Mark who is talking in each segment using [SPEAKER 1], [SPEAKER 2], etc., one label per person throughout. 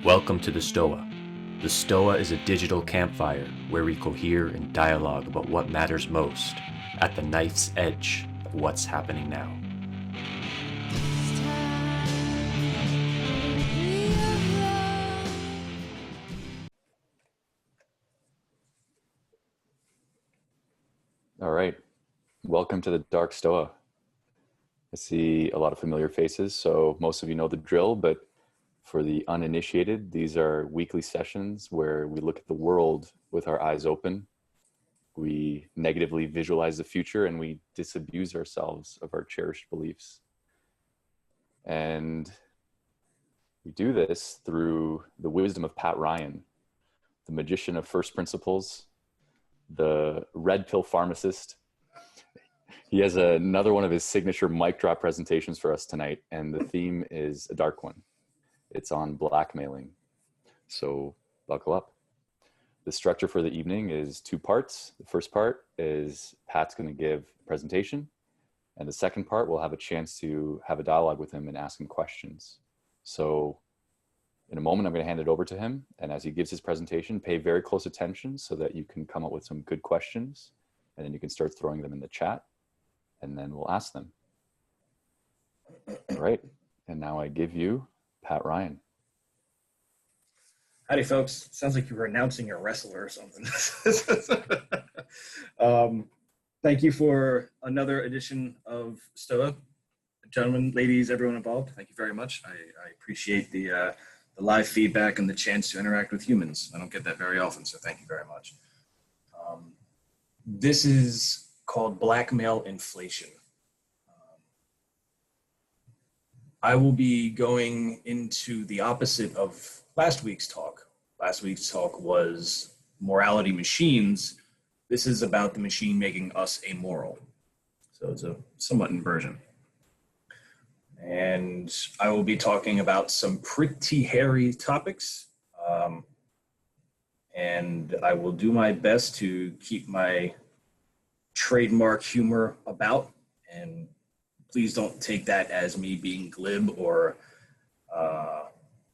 [SPEAKER 1] Welcome to the Stoa. The Stoa is a digital campfire where we cohere and dialogue about what matters most at the knife's edge of what's happening now.
[SPEAKER 2] All right, welcome to the Dark Stoa. I see a lot of familiar faces, so most of you know the drill, but for the uninitiated, these are weekly sessions where we look at the world with our eyes open. We negatively visualize the future and we disabuse ourselves of our cherished beliefs. And we do this through the wisdom of Pat Ryan, the magician of first principles, the red pill pharmacist. He has another one of his signature mic drop presentations for us tonight, and the theme is a dark one. It's on blackmailing. So buckle up. The structure for the evening is two parts. The first part is Pat's going to give a presentation, and the second part we'll have a chance to have a dialogue with him and ask him questions. So in a moment, I'm going to hand it over to him, and as he gives his presentation, pay very close attention so that you can come up with some good questions, and then you can start throwing them in the chat, and then we'll ask them. All right, and now I give you Pat Ryan.
[SPEAKER 3] Howdy, folks. Sounds like you were announcing a wrestler or something. Thank you for another edition of Stoa. Gentlemen, ladies, everyone involved, thank you very much. I appreciate the live feedback and the chance to interact with humans. I don't get that very often, so thank you very much. This is called Blackmail Inflation. I will be going into the opposite of last week's talk. Last week's talk was morality machines. This is about the machine making us amoral. So it's a somewhat inversion. And I will be talking about some pretty hairy topics. And I will do my best to keep my trademark humor about, and please don't take that as me being glib or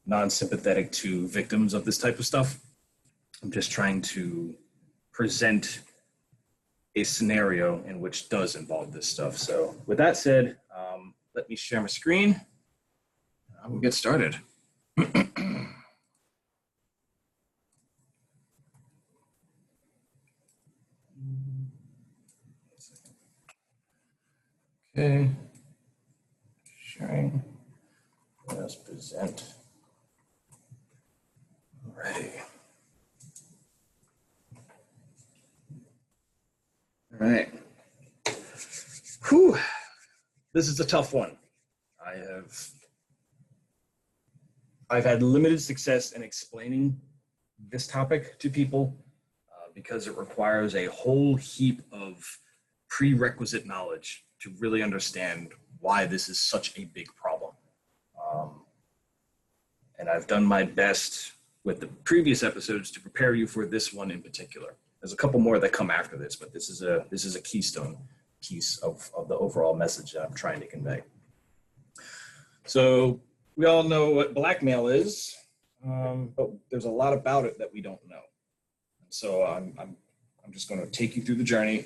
[SPEAKER 3] non-sympathetic to victims of this type of stuff. I'm just trying to present a scenario in which does involve this stuff. So with that said, let me share my screen. I will get started. Okay, sharing, let's present. Alrighty. All right. Whew. This is a tough one. I've had limited success in explaining this topic to people because it requires a whole heap of prerequisite knowledge to really understand why this is such a big problem. And I've done my best with the previous episodes to prepare you for this one in particular. There's a couple more that come after this, but this is a keystone piece of the overall message that I'm trying to convey. So we all know what blackmail is, but there's a lot about it that we don't know. So I'm just going to take you through the journey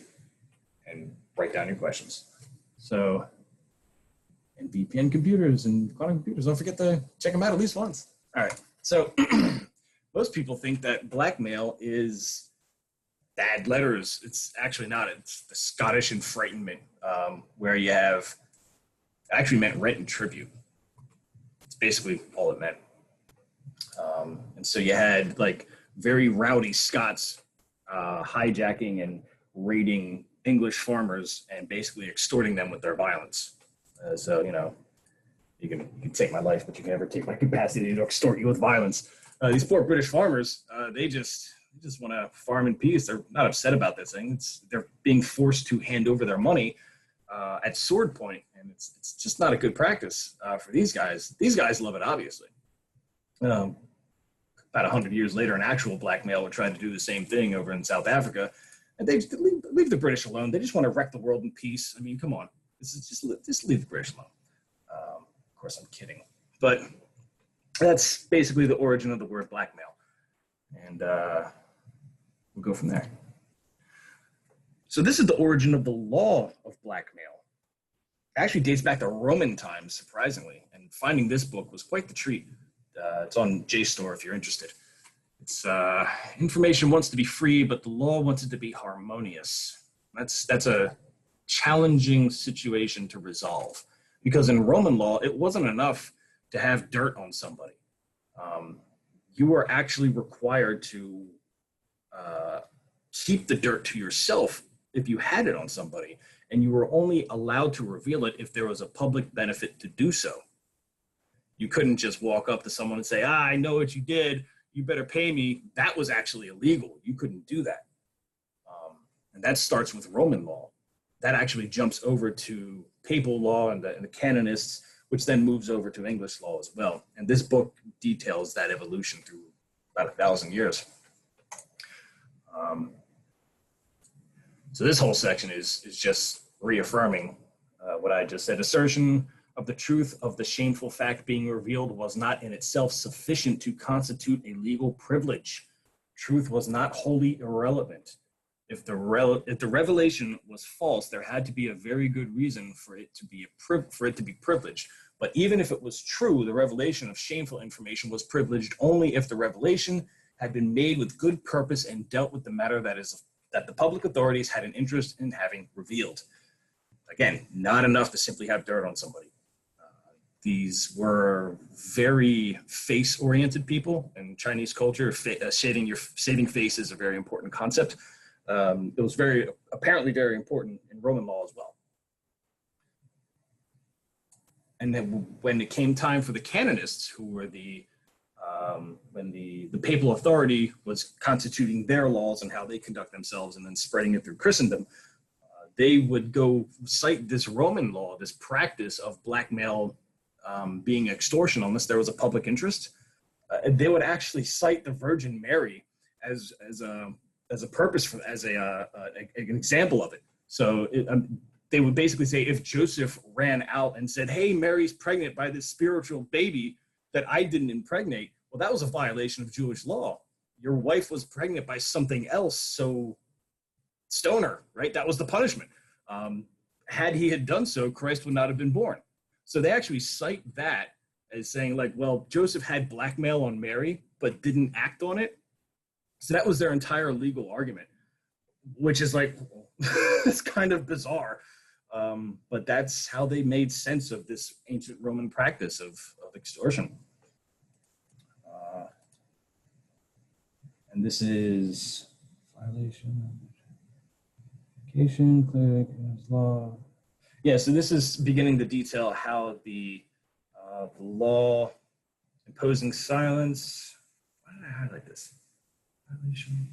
[SPEAKER 3] and write down your questions. So, and VPN computers and quantum computers, don't forget to check them out at least once. All right. So most people think that blackmail is bad letters. It's actually not. It's the Scottish enfrightenment, where you have actually meant rent and tribute. It's basically all it meant. And so you had like very rowdy Scots hijacking and raiding English farmers and basically extorting them with their violence. So, you know, you can take my life, but you can never take my capacity to extort you with violence. These poor British farmers, they just want to farm in peace. They're not upset about this thing. They're being forced to hand over their money at sword point, and it's just not a good practice for these guys. These guys love it, obviously. About 100 years later, an actual blackmail would try to do the same thing over in South Africa, and they just leave the British alone. They just want to wreck the world in peace. I mean, come on. This is just leave the British alone. Of course, I'm kidding. But That's basically the origin of the word blackmail. And we'll go from there. So this is the origin of the law of blackmail. It actually dates back to Roman times, surprisingly. And finding this book was quite the treat. It's on JSTOR if you're interested. It's information wants to be free, but the law wants it to be harmonious. That's a challenging situation to resolve, because in Roman law, it wasn't enough to have dirt on somebody. You were actually required to keep the dirt to yourself if you had it on somebody, and you were only allowed to reveal it if there was a public benefit to do so. You couldn't just walk up to someone and say, I know what you did, you better pay me. That was actually illegal. You couldn't do that. And that starts with Roman law. That actually jumps over to papal law and the canonists, which then moves over to English law as well. And this book details that evolution through about 1,000 years. So this whole section is just reaffirming what I just said. Assertion of the truth of the shameful fact being revealed was not in itself sufficient to constitute a legal privilege. Truth was not wholly irrelevant. If the revelation was false, there had to be a very good reason for it to be privileged. But even if it was true, the revelation of shameful information was privileged only if the revelation had been made with good purpose and dealt with the matter that the public authorities had an interest in having revealed. Again, not enough to simply have dirt on somebody. These were very face-oriented people in Chinese culture. Saving face is a very important concept. It was apparently very important in Roman law as well. And then when it came time for the canonists, who were when the papal authority was constituting their laws and how they conduct themselves and then spreading it through Christendom, they would go cite this Roman law, this practice of blackmail being extortion unless there was a public interest. They would actually cite the Virgin Mary as a purpose as an example of it. So they would basically say, if Joseph ran out and said, hey, Mary's pregnant by this spiritual baby that I didn't impregnate, well, that was a violation of Jewish law. Your wife was pregnant by something else, so stone her, right? That was the punishment. Had he had done so, Christ would not have been born. So they actually cite that as saying, like, well, Joseph had blackmail on Mary, but didn't act on it. So that was their entire legal argument, which is like, it's kind of bizarre. But that's how they made sense of this ancient Roman practice of extortion. And this is violation of education, cleric, law. Yeah, so this is beginning to detail how the law imposing silence. Why did I highlight this? Violation.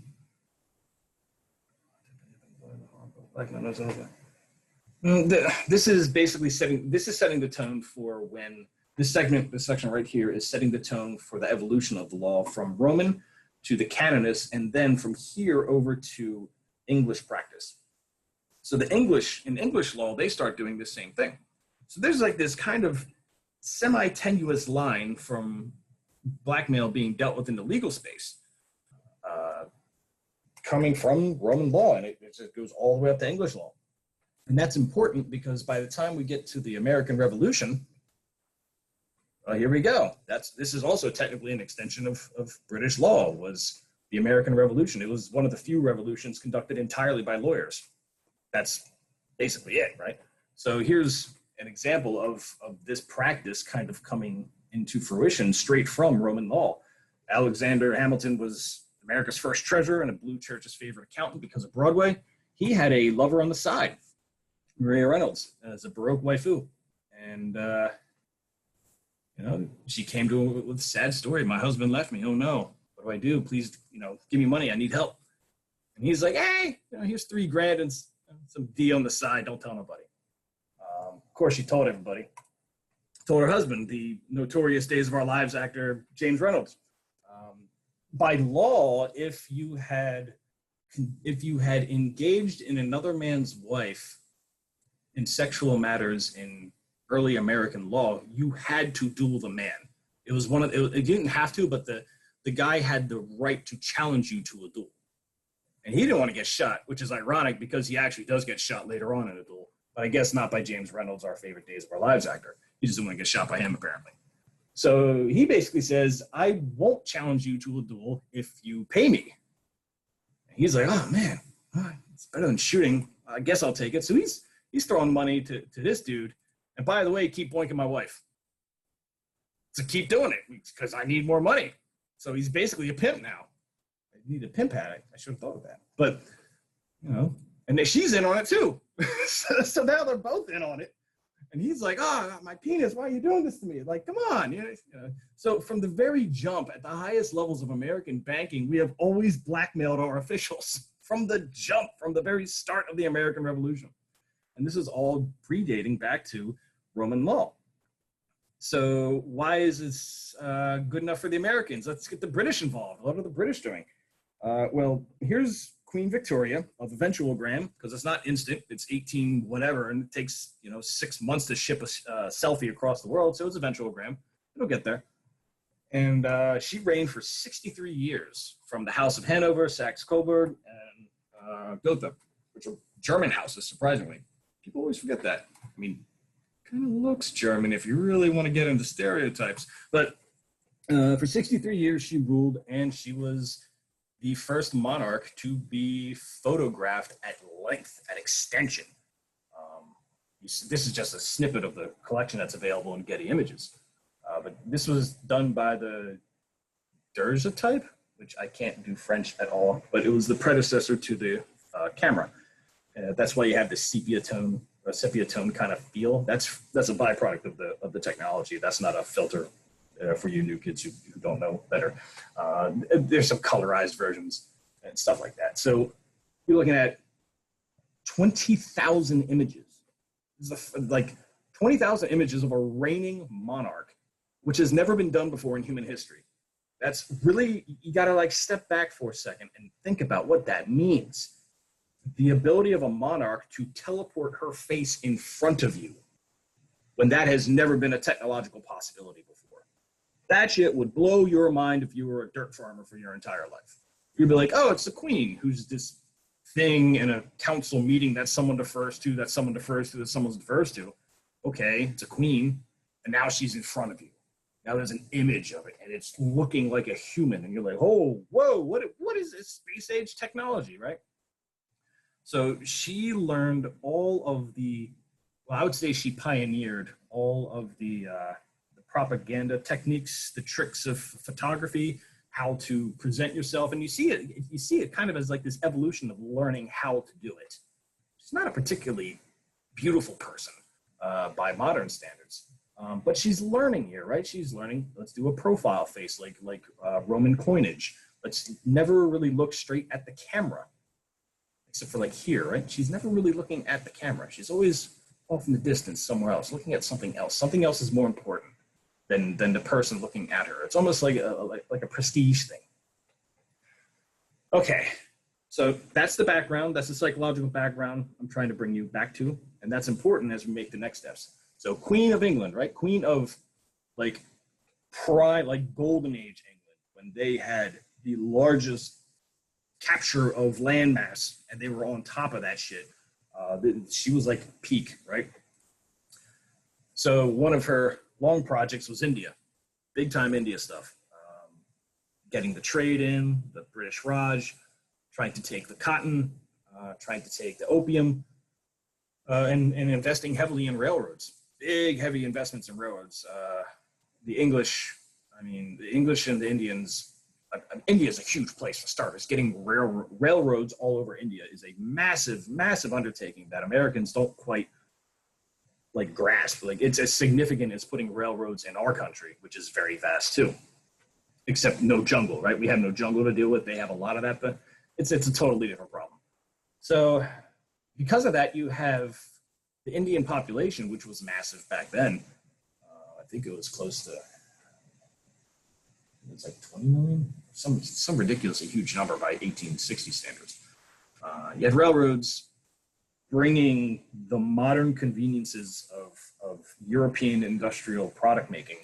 [SPEAKER 3] This is basically setting the tone for when this section right here is setting the tone for the evolution of the law from Roman to the canonists, and then from here over to English practice. So in English law, they start doing the same thing. So there's like this kind of semi-tenuous line from blackmail being dealt with in the legal space, coming from Roman law, and it just goes all the way up to English law. And that's important because by the time we get to the American Revolution, here we go. This is also technically an extension of British law, was the American Revolution. It was one of the few revolutions conducted entirely by lawyers. That's basically it, right? So here's an example of this practice kind of coming into fruition straight from Roman law. Alexander Hamilton was America's first treasurer and a Blue Church's favorite accountant because of Broadway. He had a lover on the side, Maria Reynolds, as a Baroque waifu. And, she came to him with a sad story. My husband left me. Oh, no. What do I do? Please, give me money. I need help. And he's like, hey, here's $3,000 and some D on the side. Don't tell nobody. Of course, she told everybody. Told her husband, the notorious Days of Our Lives actor, James Reynolds. By law, if you had engaged in another man's wife in sexual matters in early American law, you had to duel the man. It was it didn't have to, but the guy had the right to challenge you to a duel. And he didn't want to get shot, which is ironic because he actually does get shot later on in a duel. But I guess not by James Reynolds, our favorite Days of Our Lives actor. He just didn't want to get shot by him, apparently. So he basically says, I won't challenge you to a duel if you pay me. And he's like, oh, man, it's better than shooting. I guess I'll take it. So he's throwing money to this dude. And by the way, keep boinking my wife. So keep doing it because I need more money. So he's basically a pimp now. I need a pimp addict. I should have thought of that. But, you know, and then she's in on it too. So now they're both in on it. And he's like, oh, my penis, why are you doing this to me? Like, come on. You know? So from the very jump at the highest levels of American banking, we have always blackmailed our officials from the jump, from the very start of the American Revolution. And this is all predating back to Roman law. So why is this good enough for the Americans? Let's get the British involved. What are the British doing? Well, here's Queen Victoria of Eventualogram, because it's not instant. It's 18 whatever, and it takes 6 months to ship a selfie across the world. So it's Eventualogram. It'll get there. And she reigned for 63 years from the House of Hanover, Saxe-Coburg, and Gotha, which are German houses, surprisingly. People always forget that. I mean, kind of looks German if you really want to get into stereotypes. But for 63 years, she ruled, and she was the first monarch to be photographed at length, at extension. This is just a snippet of the collection that's available in Getty Images. But this was done by the Derja type, which I can't do French at all, but it was the predecessor to the camera. That's why you have the sepia tone kind of feel. That's a byproduct of the technology. That's not a filter for you new kids who don't know better. There's some colorized versions and stuff like that. So you're looking at 20,000 images. This is like 20,000 images of a reigning monarch, which has never been done before in human history. That's really, you got to like step back for a second and think about what that means. The ability of a monarch to teleport her face in front of you when that has never been a technological possibility before. That shit would blow your mind if you were a dirt farmer for your entire life. You'd be like, oh, it's the queen who's this thing in a council meeting that someone defers to, that someone defers to, that someone defers to. Okay, it's a queen, and now she's in front of you. Now there's an image of it, and it's looking like a human, and you're like, oh, whoa, what is this space age technology, right? So she learned all of I would say she pioneered all of the propaganda techniques, the tricks of photography, how to present yourself. And you see it kind of as like this evolution of learning how to do it. She's not a particularly beautiful person by modern standards, but she's learning here, right? She's learning, let's do a profile face like Roman coinage. Let's never really look straight at the camera. Except for like here, right? She's never really looking at the camera. She's always off in the distance somewhere else, looking at something else. Something else is more important than the person looking at her. It's almost like a prestige thing. Okay, so that's the background. That's the psychological background I'm trying to bring you back to. And that's important as we make the next steps. So Queen of England, right? Queen of like golden age England, when they had the largest capture of landmass, and they were on top of that shit. She was like peak, right? So one of her long projects was India, big time India stuff. Getting the trade in, the British Raj, trying to take the cotton, trying to take the opium, and investing heavily in railroads. Big, heavy investments in railroads. The English and the Indians. India is a huge place for starters. Getting railroads all over India is a massive, massive undertaking that Americans don't quite like grasp. Like it's as significant as putting railroads in our country, which is very vast too. Except no jungle, right? We have no jungle to deal with. They have a lot of that, but it's a totally different problem. So because of that, you have the Indian population, which was massive back then. I think it was close to, it's like 20 million, some ridiculously huge number by 1860 standards. You had railroads bringing the modern conveniences of European industrial product making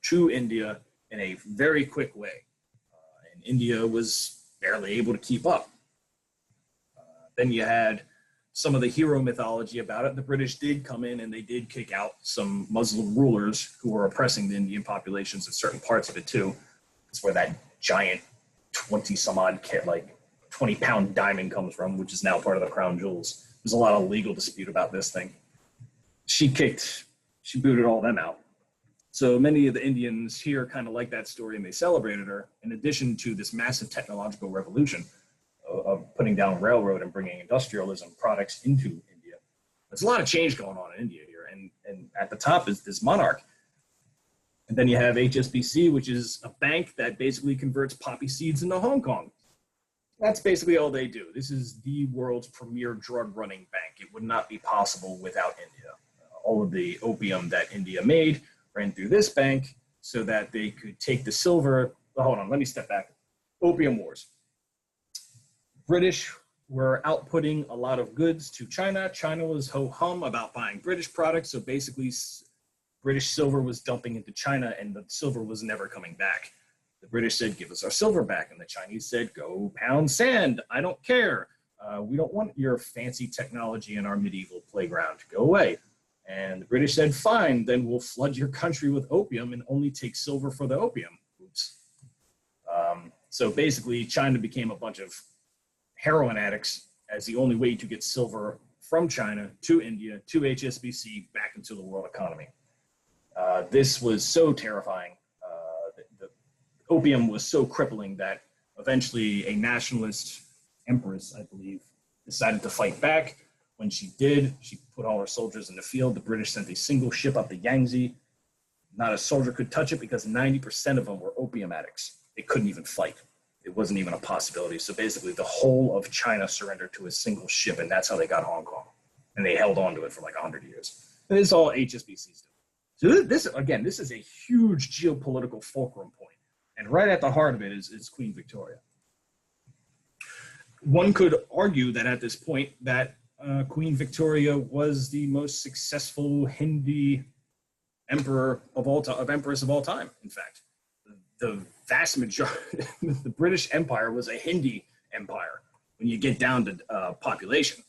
[SPEAKER 3] to India in a very quick way. And India was barely able to keep up. Then you had some of the hero mythology about it. The British did come in and they did kick out some Muslim rulers who were oppressing the Indian populations in certain parts of it too. That's where that giant 20-some-odd kit, like 20-pound diamond comes from, which is now part of the crown jewels. There's a lot of legal dispute about this thing. She booted all them out. So many of the Indians here kind of like that story and they celebrated her, in addition to this massive technological revolution of putting down railroad and bringing industrialism products into India. There's a lot of change going on in India here. And at the top is this monarch. And then you have HSBC, which is a bank that basically converts poppy seeds into Hong Kong. That's basically all they do. This is the world's premier drug running bank. It would not be possible without India. All of the opium that India made ran through this bank so that they could take the silver. Oh, hold on, let me step back. Opium wars. British were outputting a lot of goods to China. China was ho-hum about buying British products. So basically, British silver was dumping into China and the silver was never coming back. The British said, give us our silver back. And the Chinese said, go pound sand. I don't care. We don't want your fancy technology in our medieval playground. Go away. And the British said, fine, then we'll flood your country with opium and only take silver for the opium. Oops. So basically, China became a bunch of heroin addicts as the only way to get silver from China to India, to HSBC, back into the world economy. This was so terrifying. The opium was so crippling that eventually a nationalist empress, I believe, decided to fight back. When she did, she put all her soldiers in the field. The British sent a single ship up the Yangtze. Not a soldier could touch it because 90% of them were opium addicts. They couldn't even fight. It wasn't even a possibility. So basically the whole of China surrendered to a single ship, and that's how they got Hong Kong. And they held on to it for like 100 years. And this is all HSBC's doing. So this is a huge geopolitical fulcrum point. And right at the heart of it is Queen Victoria. One could argue that at this point that Queen Victoria was the most successful Hindi emperor of all time, empress of all time. In fact, the vast majority, the British Empire was a Hindi empire. When you get down to population,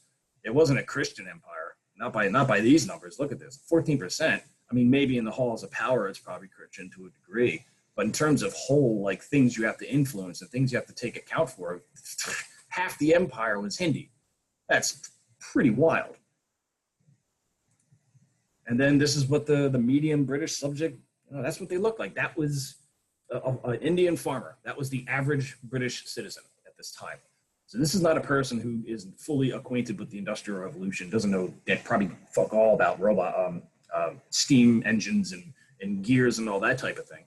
[SPEAKER 3] it wasn't a Christian empire. Not by these numbers. Look at this, 14%. I mean, maybe in the halls of power, it's probably Christian to a degree, but in terms of whole, like things you have to influence and things you have to take account for, half the empire was Hindi. That's pretty wild. And then this is what the medium British subject, that's what they looked like. That was an Indian farmer. That was the average British citizen at this time. So this is not a person who is fully acquainted with the Industrial Revolution, doesn't know, that probably fuck all about steam engines and gears and all that type of thing.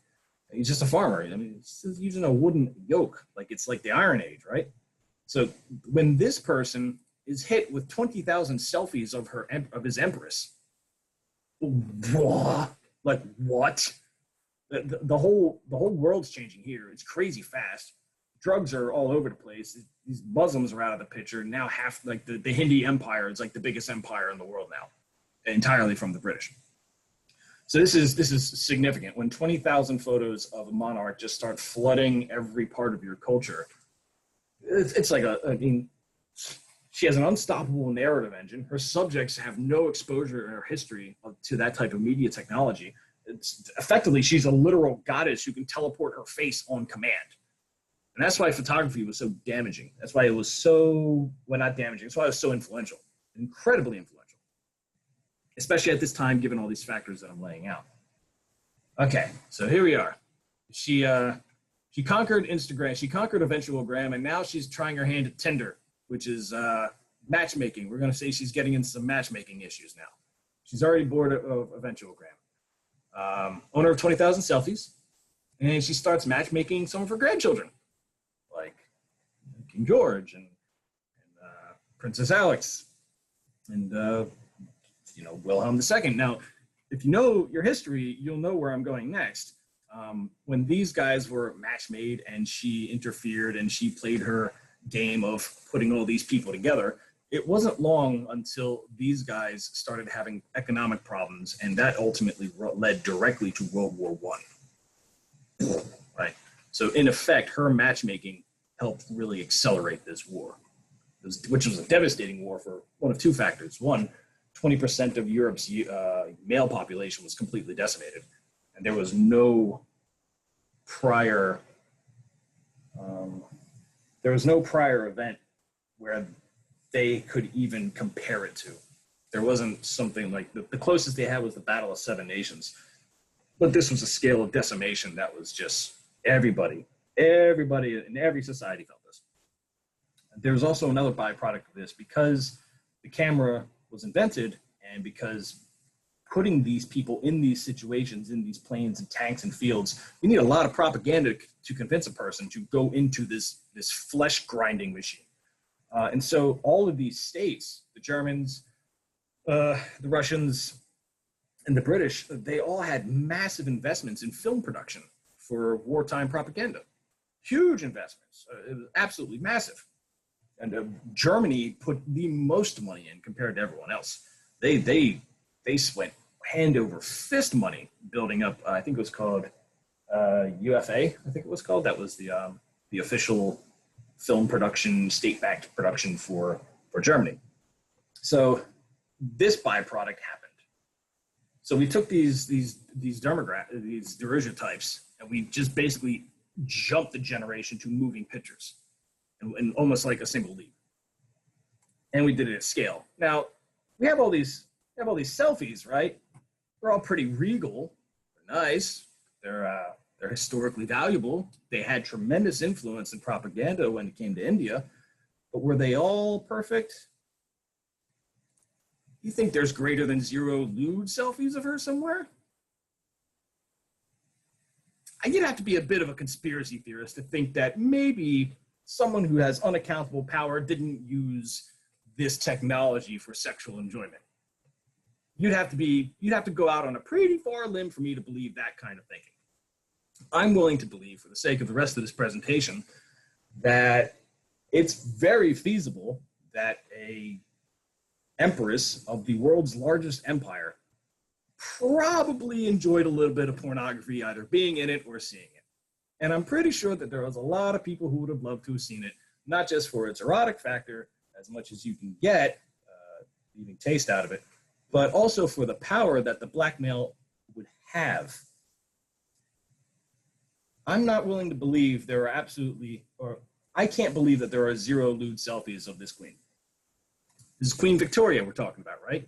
[SPEAKER 3] He's just a farmer. I mean, he's using a wooden yoke, like it's like the Iron Age, right? So when this person is hit with 20,000 selfies of his empress, like what? The whole world's changing here. It's crazy fast. Drugs are all over the place. These Muslims are out of the picture. Now half, like the Hindi Empire is like the biggest empire in the world now, entirely from the British. So this is significant. When 20,000 photos of a monarch just start flooding every part of your culture, it's like she has an unstoppable narrative engine. Her subjects have no exposure in her history to that type of media technology. Effectively, she's a literal goddess who can teleport her face on command. And that's why photography was so damaging. That's why it was so, well, not damaging. That's why it was so influential, incredibly influential, especially at this time, given all these factors that I'm laying out. Okay, so here we are. She conquered Instagram. She conquered Eventualgram, and now she's trying her hand at Tinder, which is matchmaking. We're going to say she's getting into some matchmaking issues now. She's already bored of Eventualgram. Owner of 20,000 selfies, and she starts matchmaking some of her grandchildren, like King George and Princess Alex and Wilhelm II. Now, if you know your history, you'll know where I'm going next. When these guys were match made and she interfered and she played her game of putting all these people together, it wasn't long until these guys started having economic problems, and that ultimately led directly to World War I. right? So in effect, her matchmaking helped really accelerate this war, which was a devastating war for one of two factors. One, 20% of Europe's male population was completely decimated, and there was no prior event where they could even compare it to. There wasn't something like the closest they had was the Battle of Seven Nations, but this was a scale of decimation that was just everybody in every society felt this. There was also another byproduct of this because the camera was invented, and because putting these people in these situations, in these planes and tanks and fields, you need a lot of propaganda to convince a person to go into this flesh grinding machine. And so all of these states, the Germans, the Russians, and the British, they all had massive investments in film production for wartime propaganda. Huge investments. It was absolutely massive. And Germany put the most money in compared to everyone else. They spent hand over fist money building up. I think it was called UFA. I think it was called. That was the official film production, state-backed production for Germany. So this byproduct happened. So we took these daguerreotypes, and we just basically jumped the generation to moving pictures, and almost like a single leap. And we did it at scale. Now we have all these selfies, right? They're all pretty regal. They're nice. They're historically valuable. They had tremendous influence in propaganda when it came to India, but were they all perfect? You think there's greater than 0 lewd selfies of her somewhere? You'd have to be a bit of a conspiracy theorist to think that maybe someone who has unaccountable power didn't use this technology for sexual enjoyment. You'd have to go out on a pretty far limb for me to believe that kind of thinking. I'm willing to believe, for the sake of the rest of this presentation, that it's very feasible that a empress of the world's largest empire probably enjoyed a little bit of pornography, either being in it or seeing it. And I'm pretty sure that there was a lot of people who would have loved to have seen it, not just for its erotic factor, as much as you can get, eating taste out of it, but also for the power that the blackmail would have. I'm not willing to believe there are I can't believe that there are 0 lewd selfies of this queen. This is Queen Victoria we're talking about, right?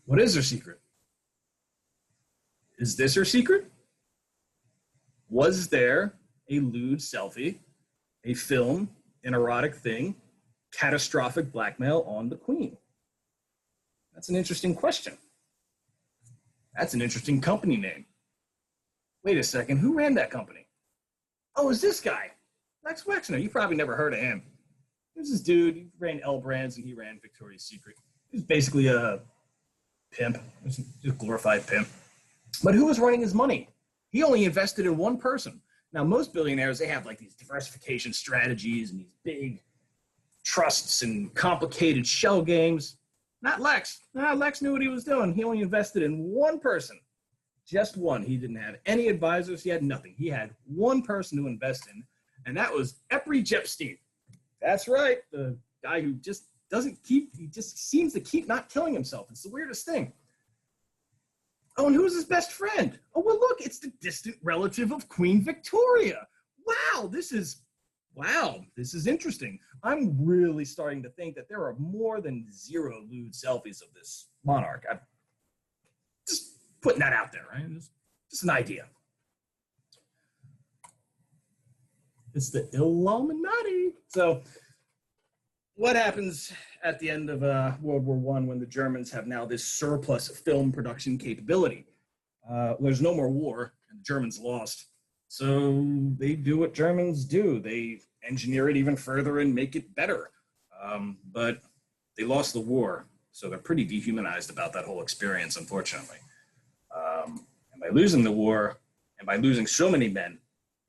[SPEAKER 3] What is her secret? Is this her secret? Was there a lewd selfie, a film, an erotic thing, catastrophic blackmail on the queen? That's an interesting question. That's an interesting company name. Wait a second, who ran that company? Oh, it's this guy, Lex Wexner. You probably never heard of him. There's this dude, he ran L Brands and he ran Victoria's Secret. He was basically a pimp, just a glorified pimp. But who was running his money? He only invested in one person. Now, most billionaires, they have like these diversification strategies and these big trusts and complicated shell games. Not Lex. No, Lex knew what he was doing. He only invested in one person. Just one. He didn't have any advisors. He had nothing. He had one person to invest in, and that was Epri Jepstein. That's right. The guy who just he just seems to keep not killing himself. It's the weirdest thing. Oh, and who's his best friend? Oh, well, look, it's the distant relative of Queen Victoria. Wow, this is interesting. I'm really starting to think that there are more than 0 lewd selfies of this monarch. I'm just putting that out there, right? Just an idea. It's the Illuminati. So what happens at the end of World War I when the Germans have now this surplus of film production capability? There's no more war, and the Germans lost. So they do what Germans do. They engineer it even further and make it better. But they lost the war, so they're pretty dehumanized about that whole experience, unfortunately. And by losing the war, and by losing so many men,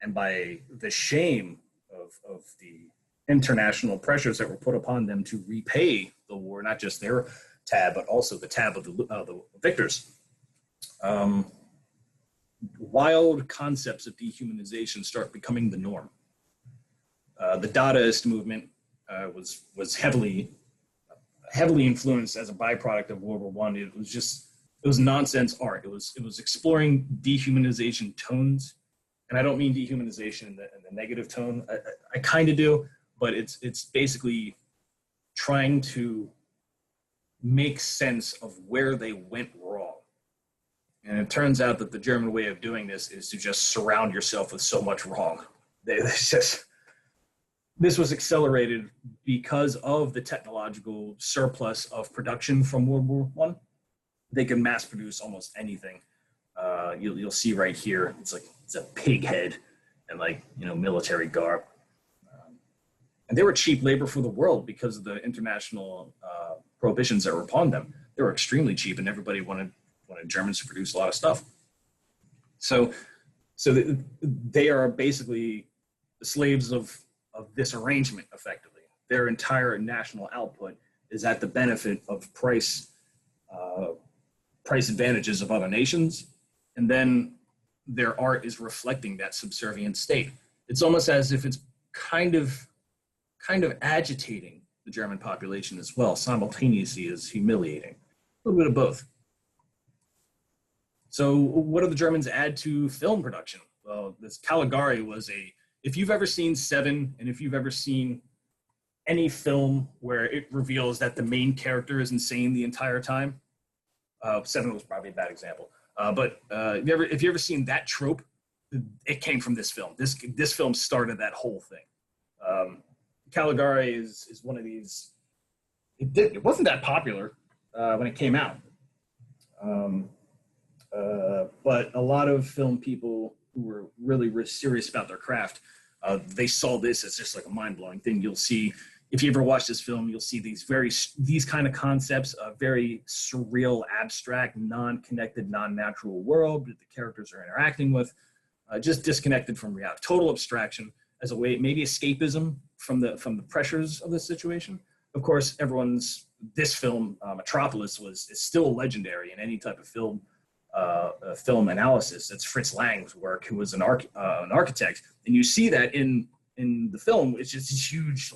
[SPEAKER 3] and by the shame of the international pressures that were put upon them to repay the war, not just their tab, but also the tab of the victors. wild concepts of dehumanization start becoming the norm. The Dadaist movement was heavily influenced as a byproduct of World War One. It was nonsense art. It was exploring dehumanization tones, and I don't mean dehumanization in the negative tone. I kind of do, but it's basically trying to make sense of where they went wrong. And it turns out that the German way of doing this is to just surround yourself with so much wrong. This was accelerated because of the technological surplus of production from World War One. They could mass produce almost anything. You'll see right here, it's a pig head and military garb. And they were cheap labor for the world because of the international prohibitions that were upon them. They were extremely cheap, and everybody wanted Germans to produce a lot of stuff. So they are basically the slaves of this arrangement, effectively. Their entire national output is at the benefit of price advantages of other nations, and then their art is reflecting that subservient state. It's almost as if it's kind of agitating the German population as well, simultaneously as humiliating. A little bit of both. So what do the Germans add to film production? Well, this Caligari was if you've ever seen Seven, and if you've ever seen any film where it reveals that the main character is insane the entire time, Seven was probably a bad example. But if you ever seen that trope, it came from this film. This film started that whole thing. Caligari is one of these. It wasn't that popular when it came out, but a lot of film people who were really serious about their craft, they saw this as just like a mind-blowing thing. You'll see, if you ever watch this film, you'll see these kind of concepts, a very surreal, abstract, non-connected, non-natural world that the characters are interacting with, just disconnected from reality. Total abstraction as a way, maybe escapism from the pressures of the situation. Of course, this film, Metropolis, is still legendary in any type of film analysis. That's Fritz Lang's work, who was an architect, and you see that in the film. It's just huge,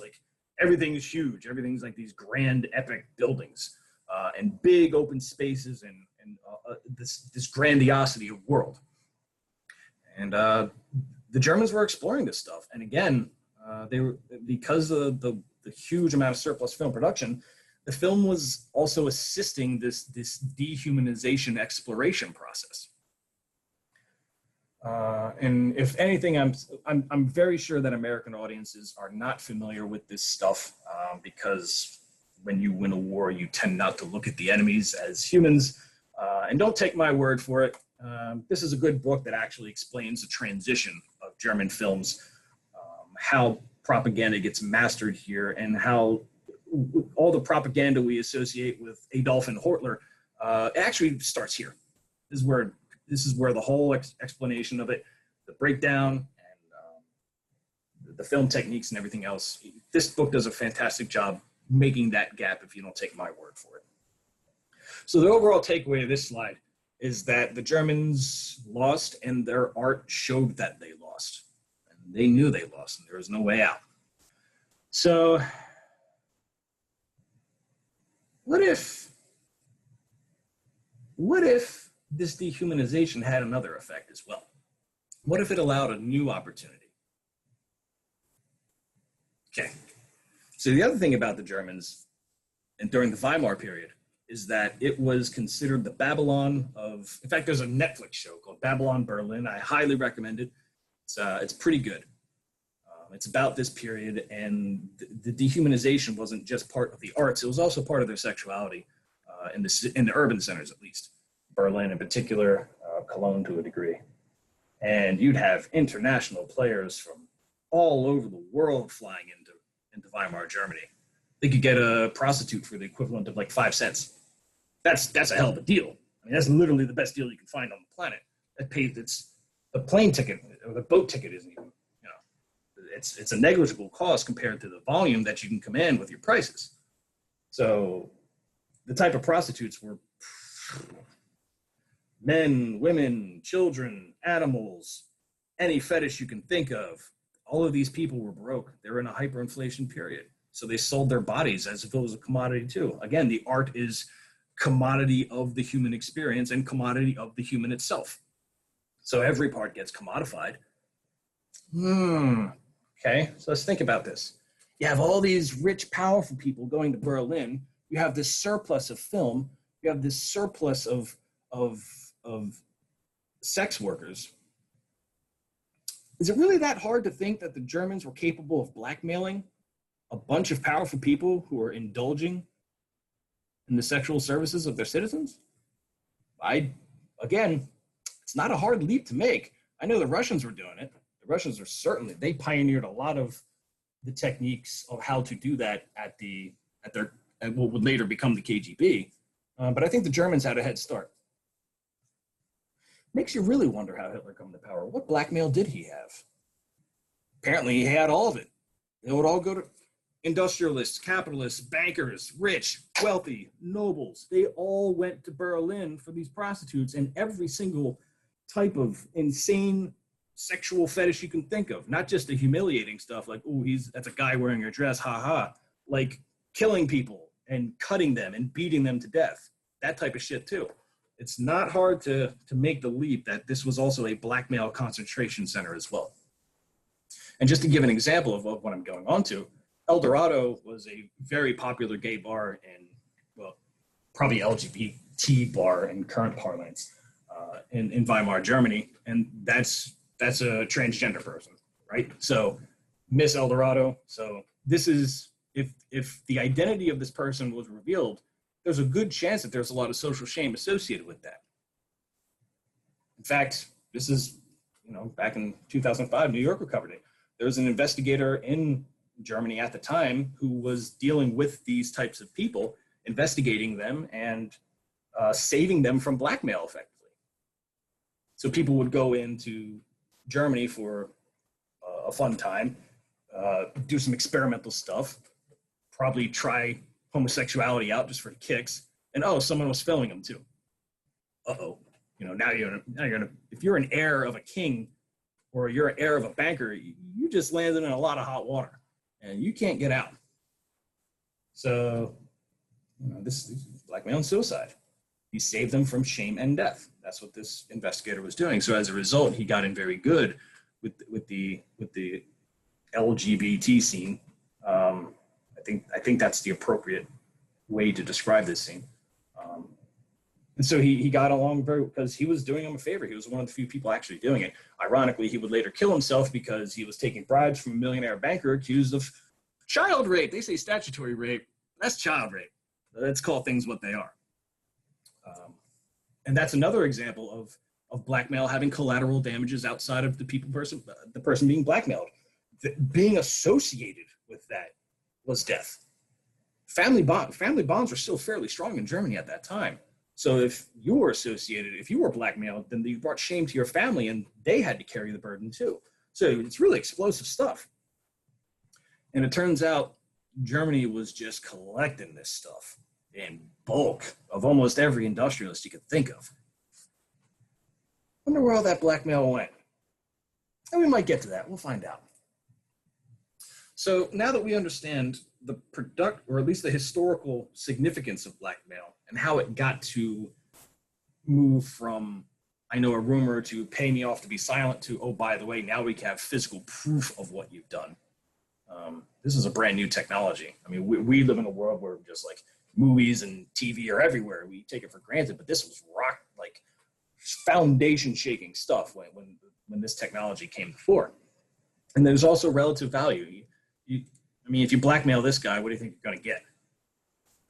[SPEAKER 3] everything is huge. Everything's like these grand, epic buildings and big open spaces and this grandiosity of world. And the Germans were exploring this stuff, and again, they were, because of the huge amount of surplus film production. The film was also assisting this dehumanization exploration process. And if anything, I'm very sure that American audiences are not familiar with this stuff because when you win a war, you tend not to look at the enemies as humans. And don't take my word for it. This is a good book that actually explains the transition of German films, how propaganda gets mastered here, and how all the propaganda we associate with Adolf and Hitler actually starts here. This is where the whole explanation of it, the breakdown, and the film techniques and everything else. This book does a fantastic job making that gap, if you don't take my word for it. So the overall takeaway of this slide is that the Germans lost, and their art showed that they lost. And they knew they lost, and there was no way out. So what if this dehumanization had another effect as well? What if it allowed a new opportunity? Okay. So the other thing about the Germans, and during the Weimar period, is that it was considered the Babylon of, in fact, there's a Netflix show called Babylon Berlin. I highly recommend it. It's pretty good. It's about this period, and the dehumanization wasn't just part of the arts, it was also part of their sexuality in the urban centers, at least. Berlin in particular, Cologne to a degree. And you'd have international players from all over the world flying into Weimar, Germany. They could get a prostitute for the equivalent of 5 cents. That's a hell of a deal. I mean, that's literally the best deal you can find on the planet. It's the plane ticket or the boat ticket isn't even, it's a negligible cost compared to the volume that you can command with your prices. So the type of prostitutes were Men, women, children, animals, any fetish you can think of. All of these people were broke. They were in a hyperinflation period. So they sold their bodies as if it was a commodity too. Again, the art is commodity of the human experience and commodity of the human itself. So every part gets commodified. Okay, so let's think about this. You have all these rich, powerful people going to Berlin. You have this surplus of film. You have this surplus of sex workers. Is it really that hard to think that the Germans were capable of blackmailing a bunch of powerful people who are indulging in the sexual services of their citizens? Again, it's not a hard leap to make. I know the Russians were doing it. The Russians are certainly, they pioneered a lot of the techniques of how to do that at what would later become the KGB. But I think the Germans had a head start. Makes you really wonder how Hitler came to power. What blackmail did he have? Apparently he had all of it. It would all go to industrialists, capitalists, bankers, rich, wealthy, nobles. They all went to Berlin for these prostitutes and every single type of insane sexual fetish you can think of. Not just the humiliating stuff like, oh, that's a guy wearing a dress, ha. Like killing people and cutting them and beating them to death. That type of shit too. It's not hard to make the leap that this was also a blackmail concentration center as well. And just to give an example of what I'm going on to, El Dorado was a very popular gay bar and, well, probably LGBT bar in current parlance in Weimar, Germany. And that's a transgender person, right? So Miss El Dorado. So this is, if the identity of this person was revealed, there's a good chance that there's a lot of social shame associated with that. In fact, this is, back in 2005, New Yorker covered it. There was an investigator in Germany at the time who was dealing with these types of people, investigating them and saving them from blackmail effectively. So people would go into Germany for a fun time, do some experimental stuff, probably try homosexuality out just for kicks, and someone was filming them too. Now you're gonna, if you're an heir of a king or you're an heir of a banker, you just landed in a lot of hot water and you can't get out. So this is blackmail and suicide. He saved them from shame and death. That's what this investigator was doing. So as a result, he got in very good with the LGBT scene. I think that's the appropriate way to describe this scene. And so he got along because he was doing him a favor. He was one of the few people actually doing it. Ironically, he would later kill himself because he was taking bribes from a millionaire banker accused of child rape. They say statutory rape. That's child rape. Let's call things what they are. And that's another example of blackmail having collateral damages outside of the person being blackmailed. Being associated with that was death. Family bonds were still fairly strong in Germany at that time. So if you were associated, if you were blackmailed, then you brought shame to your family and they had to carry the burden too. So it's really explosive stuff. And it turns out Germany was just collecting this stuff in bulk of almost every industrialist you could think of. Wonder where all that blackmail went. And we might get to that. We'll find out. So now that we understand the or at least the historical significance of blackmail and how it got to move from, I know a rumor, to pay me off to be silent, to, oh, by the way, now we can have physical proof of what you've done. This is a brand new technology. I mean, we live in a world where just like movies and TV are everywhere. We take it for granted, but this was foundation shaking stuff when this technology came before. And there's also relative value. If you blackmail this guy, what do you think you're going to get?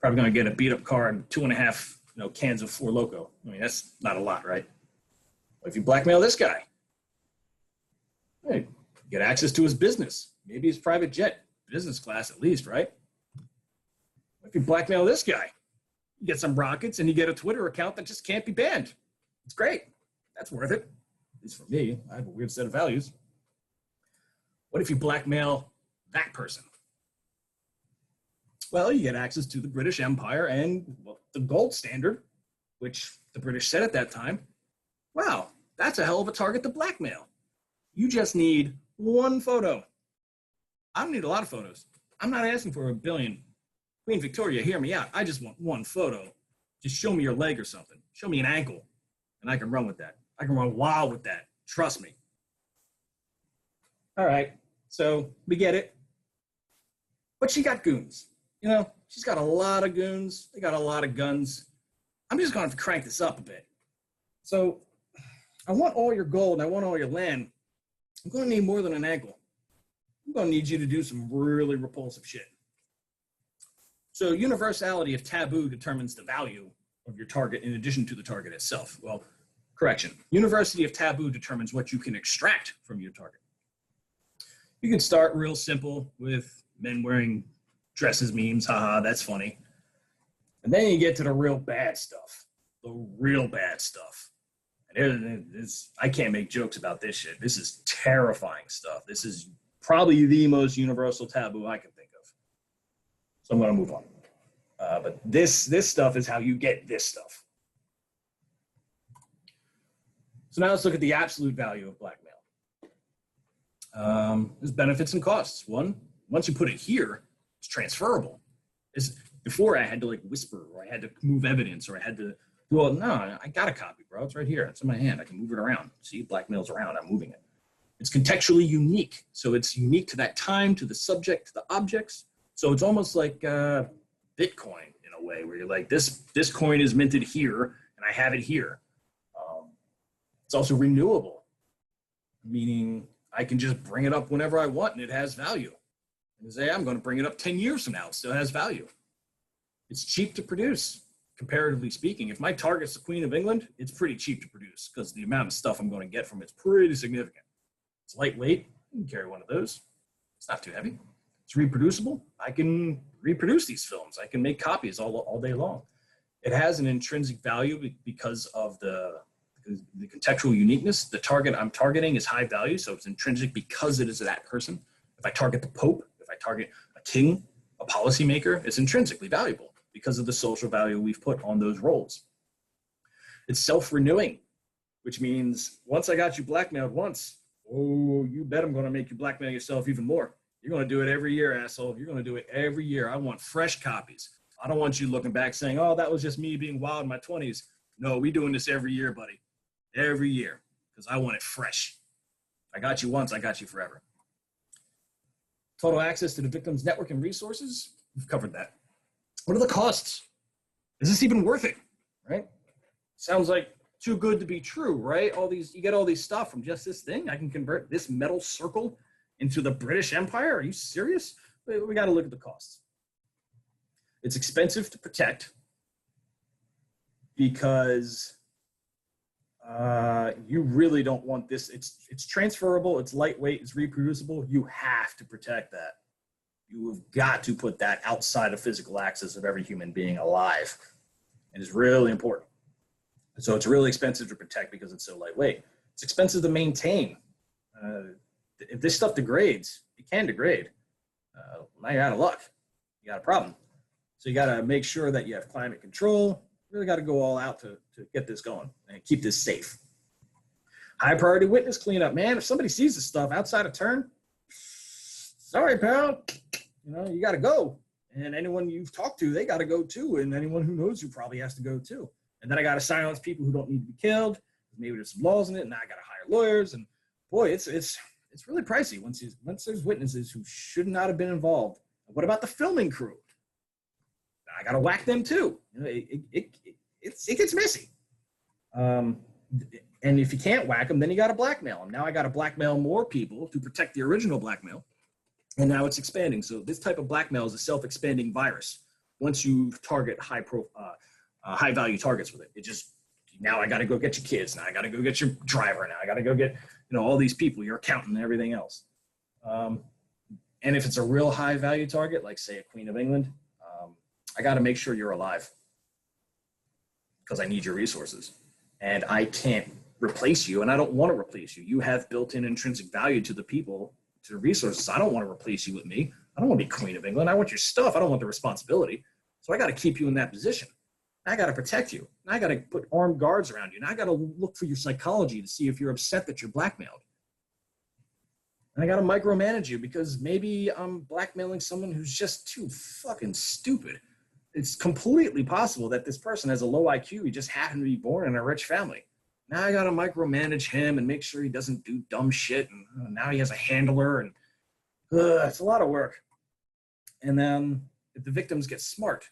[SPEAKER 3] Probably going to get a beat up car and 2.5 cans of Four Loko. I mean, that's not a lot, right? But if you blackmail this guy, hey, get access to his business, maybe his private jet, business class at least, right? If you blackmail this guy, you get some rockets and you get a Twitter account that just can't be banned. It's great. That's worth it. At least for me. I have a weird set of values. What if you blackmail that person? Well, you get access to the British Empire and the gold standard, which the British said at that time, Wow, that's a hell of a target to blackmail. You just need one photo. I don't need a lot of photos. I'm not asking for a billion. Queen Victoria, hear me out. I just want one photo. Just show me your leg or something. Show me an ankle, and I can run with that. I can run wild with that. Trust me. All right, so we get it. But she got goons. You know, she's got a lot of goons. They got a lot of guns. I'm just going to have to crank this up a bit. So I want all your gold and I want all your land. I'm going to need more than an ankle. I'm going to need you to do some really repulsive shit. So universality of taboo determines the value of your target in addition to the target itself. Well, correction. University of taboo determines what you can extract from your target. You can start real simple with men wearing dresses memes. Haha, that's funny. And then you get to the real bad stuff. The real bad stuff. And I can't make jokes about this shit. This is terrifying stuff. This is probably the most universal taboo I can think of. So I'm going to move on. But this stuff is how you get this stuff. So now let's look at the absolute value of blackmail. There's benefits and costs. One, once you put it here, it's transferable. Before I had to like whisper, or I had to move evidence, or I had to, well, no, I got a copy, bro. It's right here. It's in my hand. I can move it around. See, blackmail's around. I'm moving it. It's contextually unique. So it's unique to that time, to the subject, to the objects. So it's almost like Bitcoin in a way, where you're like, this coin is minted here, and I have it here. It's also renewable, meaning I can just bring it up whenever I want, and it has value. And say, I'm going to bring it up 10 years from now. It still has value. It's cheap to produce, comparatively speaking. If my target's the Queen of England, it's pretty cheap to produce because the amount of stuff I'm going to get from it's pretty significant. It's lightweight. You can carry one of those. It's not too heavy. It's reproducible. I can reproduce these films. I can make copies all day long. It has an intrinsic value because of the contextual uniqueness. The target I'm targeting is high value, so it's intrinsic because it is that person. If I target the Pope, if I target a king, a policymaker, it's intrinsically valuable because of the social value we've put on those roles. It's self-renewing, which means once I got you blackmailed once, oh, you bet I'm going to make you blackmail yourself even more. You're going to do it every year, asshole. You're going to do it every year. I want fresh copies. I don't want you looking back saying, oh, that was just me being wild in my 20s. No, we're doing this every year, buddy. Every year, because I want it fresh. I got you once, I got you forever. Total access to the victim's network and resources. We've covered that. What are the costs? Is this even worth it? Right? Sounds like too good to be true, right? You get all these stuff from just this thing. I can convert this metal circle into the British Empire. Are you serious? We got to look at the costs. It's expensive to protect because you really don't want this. It's transferable, it's lightweight, it's reproducible. You have to protect that. You have got to put that outside of physical access of every human being alive. It is really important. So it's really expensive to protect because it's so lightweight. It's expensive to maintain. If this stuff degrades, it can degrade. Now you're out of luck. You got a problem. So you got to make sure that you have climate control. Really got to go all out to get this going and keep this safe. High priority witness cleanup, man. If somebody sees this stuff outside of turn, sorry, pal. You got to go. And anyone you've talked to, they got to go too. And anyone who knows you probably has to go too. And then I got to silence people who don't need to be killed. Maybe there's some laws in it, and now I got to hire lawyers. And boy, it's really pricey once there's witnesses who should not have been involved. What about the filming crew? I got to whack them too. It gets messy. And if you can't whack them, then you got to blackmail them. Now I got to blackmail more people to protect the original blackmail. And now it's expanding. So this type of blackmail is a self-expanding virus. Once you target high value targets with it, now I got to go get your kids. Now I got to go get your driver. Now I got to go get, all these people, your accountant and everything else. And if it's a real high value target, like say a Queen of England, I got to make sure you're alive because I need your resources and I can't replace you. And I don't want to replace you. You have built-in intrinsic value to the people, to the resources. I don't want to replace you with me. I don't want to be Queen of England. I want your stuff. I don't want the responsibility. So I got to keep you in that position. I got to protect you. I got to put armed guards around you. And I got to look for your psychology to see if you're upset that you're blackmailed. And I got to micromanage you because maybe I'm blackmailing someone who's just too fucking stupid. It's completely possible that this person has a low IQ. He just happened to be born in a rich family. Now I got to micromanage him and make sure he doesn't do dumb shit. And now he has a handler, and it's a lot of work. And then if the victims get smart,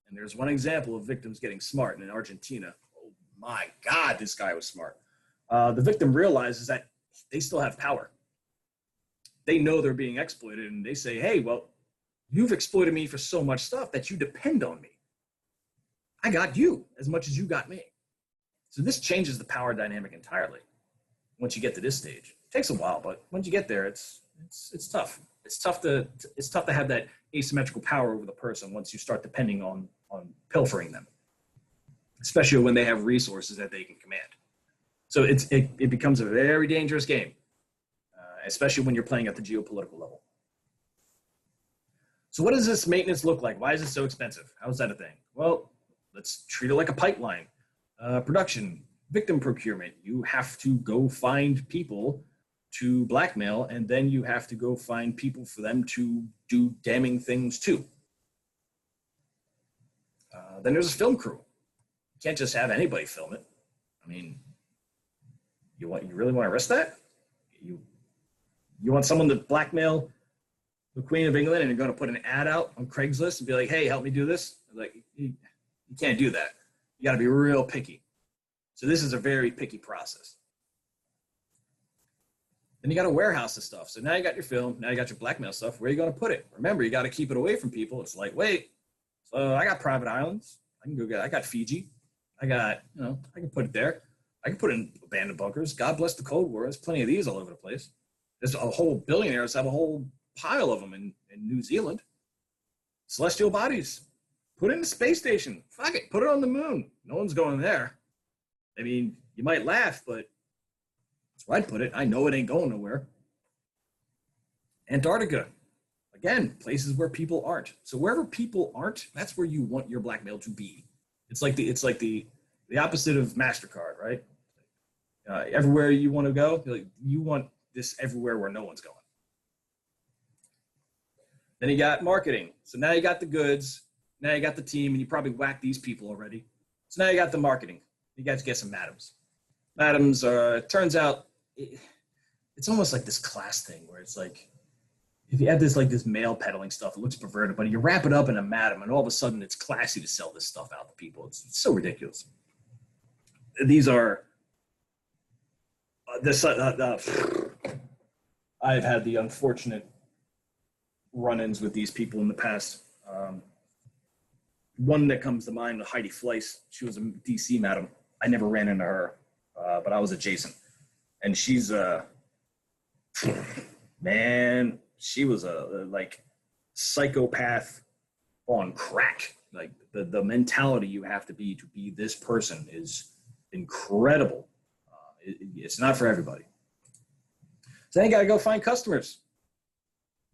[SPEAKER 3] and there's one example of victims getting smart in Argentina. Oh my God, this guy was smart. The victim realizes that they still have power. They know they're being exploited, and they say, hey, well, you've exploited me for so much stuff that you depend on me. I got you as much as you got me. So this changes the power dynamic entirely once you get to this stage. It takes a while, but once you get there, it's tough. It's tough to have that asymmetrical power over the person once you start depending on pilfering them, especially when they have resources that they can command. So it becomes a very dangerous game, especially when you're playing at the geopolitical level. So what does this maintenance look like? Why is it so expensive? How is that a thing? Well, let's treat it like a pipeline. Production, victim procurement. You have to go find people to blackmail, and then you have to go find people for them to do damning things to. Then there's a film crew. You can't just have anybody film it. I mean, you really want to risk that? You want someone to blackmail the Queen of England, and you're going to put an ad out on Craigslist and be like, hey, help me do this? Like, you can't do that. You got to be real picky. So this is a very picky process. Then you got to warehouse the stuff. So now you got your film, now you got your blackmail stuff. Where are you going to put it? Remember, you got to keep it away from people. It's lightweight. So I got private islands. I got Fiji. I can put it there. I can put it in abandoned bunkers. God bless the Cold War. There's plenty of these all over the place. There's a whole billionaires have a whole pile of them in New Zealand. Celestial bodies. Put it in the space station. Fuck it. Put it on the moon. No one's going there. I mean, you might laugh, but that's where I'd put it. I know it ain't going nowhere. Antarctica. Again, places where people aren't. So wherever people aren't, that's where you want your blackmail to be. It's like the opposite of MasterCard, right? Everywhere you want to go, you want this everywhere where no one's going. Then you got marketing. So now you got the goods. Now you got the team, and you probably whacked these people already. So now you got the marketing. You got to get some madams. Madams it turns out, it's almost like this class thing where it's like, if you have this male peddling stuff, it looks perverted, but you wrap it up in a madam, and all of a sudden it's classy to sell this stuff out to people. It's so ridiculous. These are, I've had the unfortunate run-ins with these people in the past. One that comes to mind, Heidi Fleiss. She was a DC madam. I never ran into her, but I was adjacent. And she's man, she was a psychopath on crack. Like the mentality you have to be this person is incredible. It's not for everybody. So then you got to go find customers.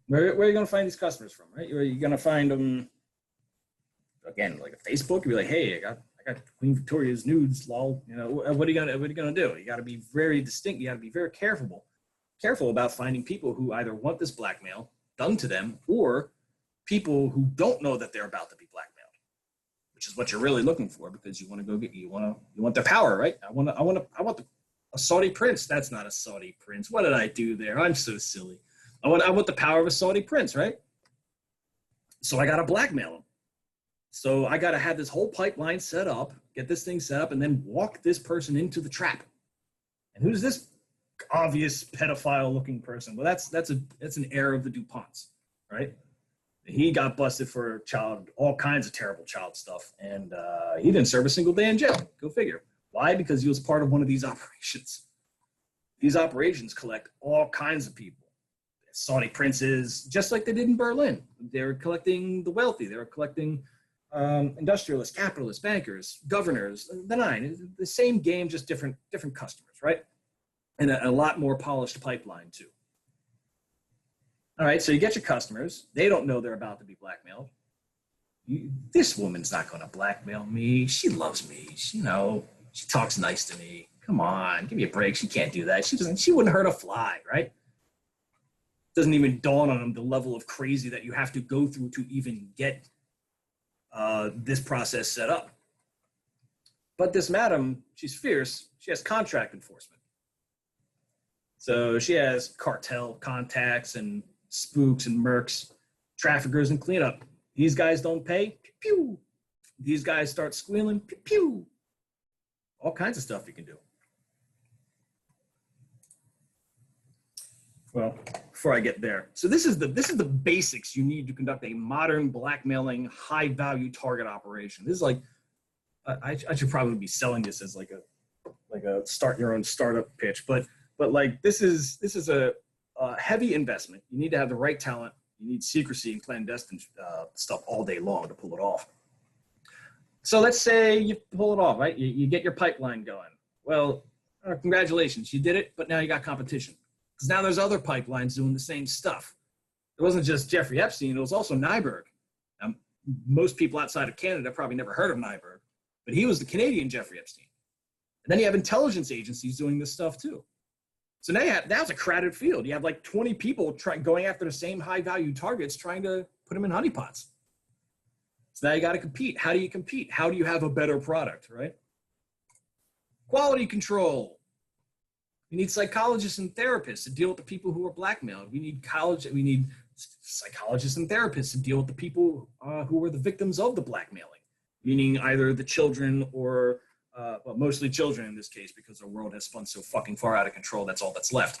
[SPEAKER 3] Where are you going to find these customers from, right? You're going to find them, again, like a Facebook. You'll be like, hey, I got Queen Victoria's nudes, lol. You know, what are you gonna do? You got to be very distinct. You got to be very careful about finding people who either want this blackmail done to them, or people who don't know that they're about to be blackmailed, which is what you're really looking for, because you want to go get, you want their power, right? I want a Saudi prince. That's not a Saudi prince. What did I do there? I'm so silly. I want the power of a Saudi prince, right? So I got to blackmail him. So I got to have this whole pipeline set up, get this thing set up, and then walk this person into the trap. And who's this obvious pedophile-looking person? Well, that's an heir of the DuPonts, right? He got busted for all kinds of terrible child stuff, and he didn't serve a single day in jail. Go figure. Why? Because he was part of one of these operations. These operations collect all kinds of people. Saudi princes, just like they did in Berlin. They were collecting the wealthy. They were collecting industrialists, capitalists, bankers, governors, the same game, just different customers, right? And a lot more polished pipeline too. All right, so you get your customers. They don't know they're about to be blackmailed. This woman's not going to blackmail me. She loves me. She talks nice to me. Come on, give me a break. She can't do that. She wouldn't hurt a fly, right? Doesn't even dawn on them the level of crazy that you have to go through to even get this process set up. But this madam, she's fierce. She has contract enforcement. So she has cartel contacts and spooks and mercs, traffickers and cleanup. These guys don't pay, pew, pew. These guys start squealing, pew, pew. All kinds of stuff you can do. Well, before I get there, so this is the basics you need to conduct a modern blackmailing, high-value target operation. This is like, I should probably be selling this as like a start your own startup pitch, but like this is a heavy investment. You need to have the right talent. You need secrecy and clandestine stuff all day long to pull it off. So let's say you pull it off, right? You get your pipeline going. Well, congratulations, you did it, but now you got competition. Because now there's other pipelines doing the same stuff. It wasn't just Jeffrey Epstein, it was also Nyberg. Most people outside of Canada probably never heard of Nyberg, but he was the Canadian Jeffrey Epstein. And then you have intelligence agencies doing this stuff too. So now that's a crowded field. You have like 20 people going after the same high-value targets, trying to put them in honeypots. So now you got to compete. How do you compete? How do you have a better product, right? Quality control. We need psychologists and therapists to deal with the people who are blackmailed. We need psychologists and therapists to deal with the people who were the victims of the blackmailing, meaning either the children or well, mostly children in this case, because the world has spun so fucking far out of control. That's all that's left.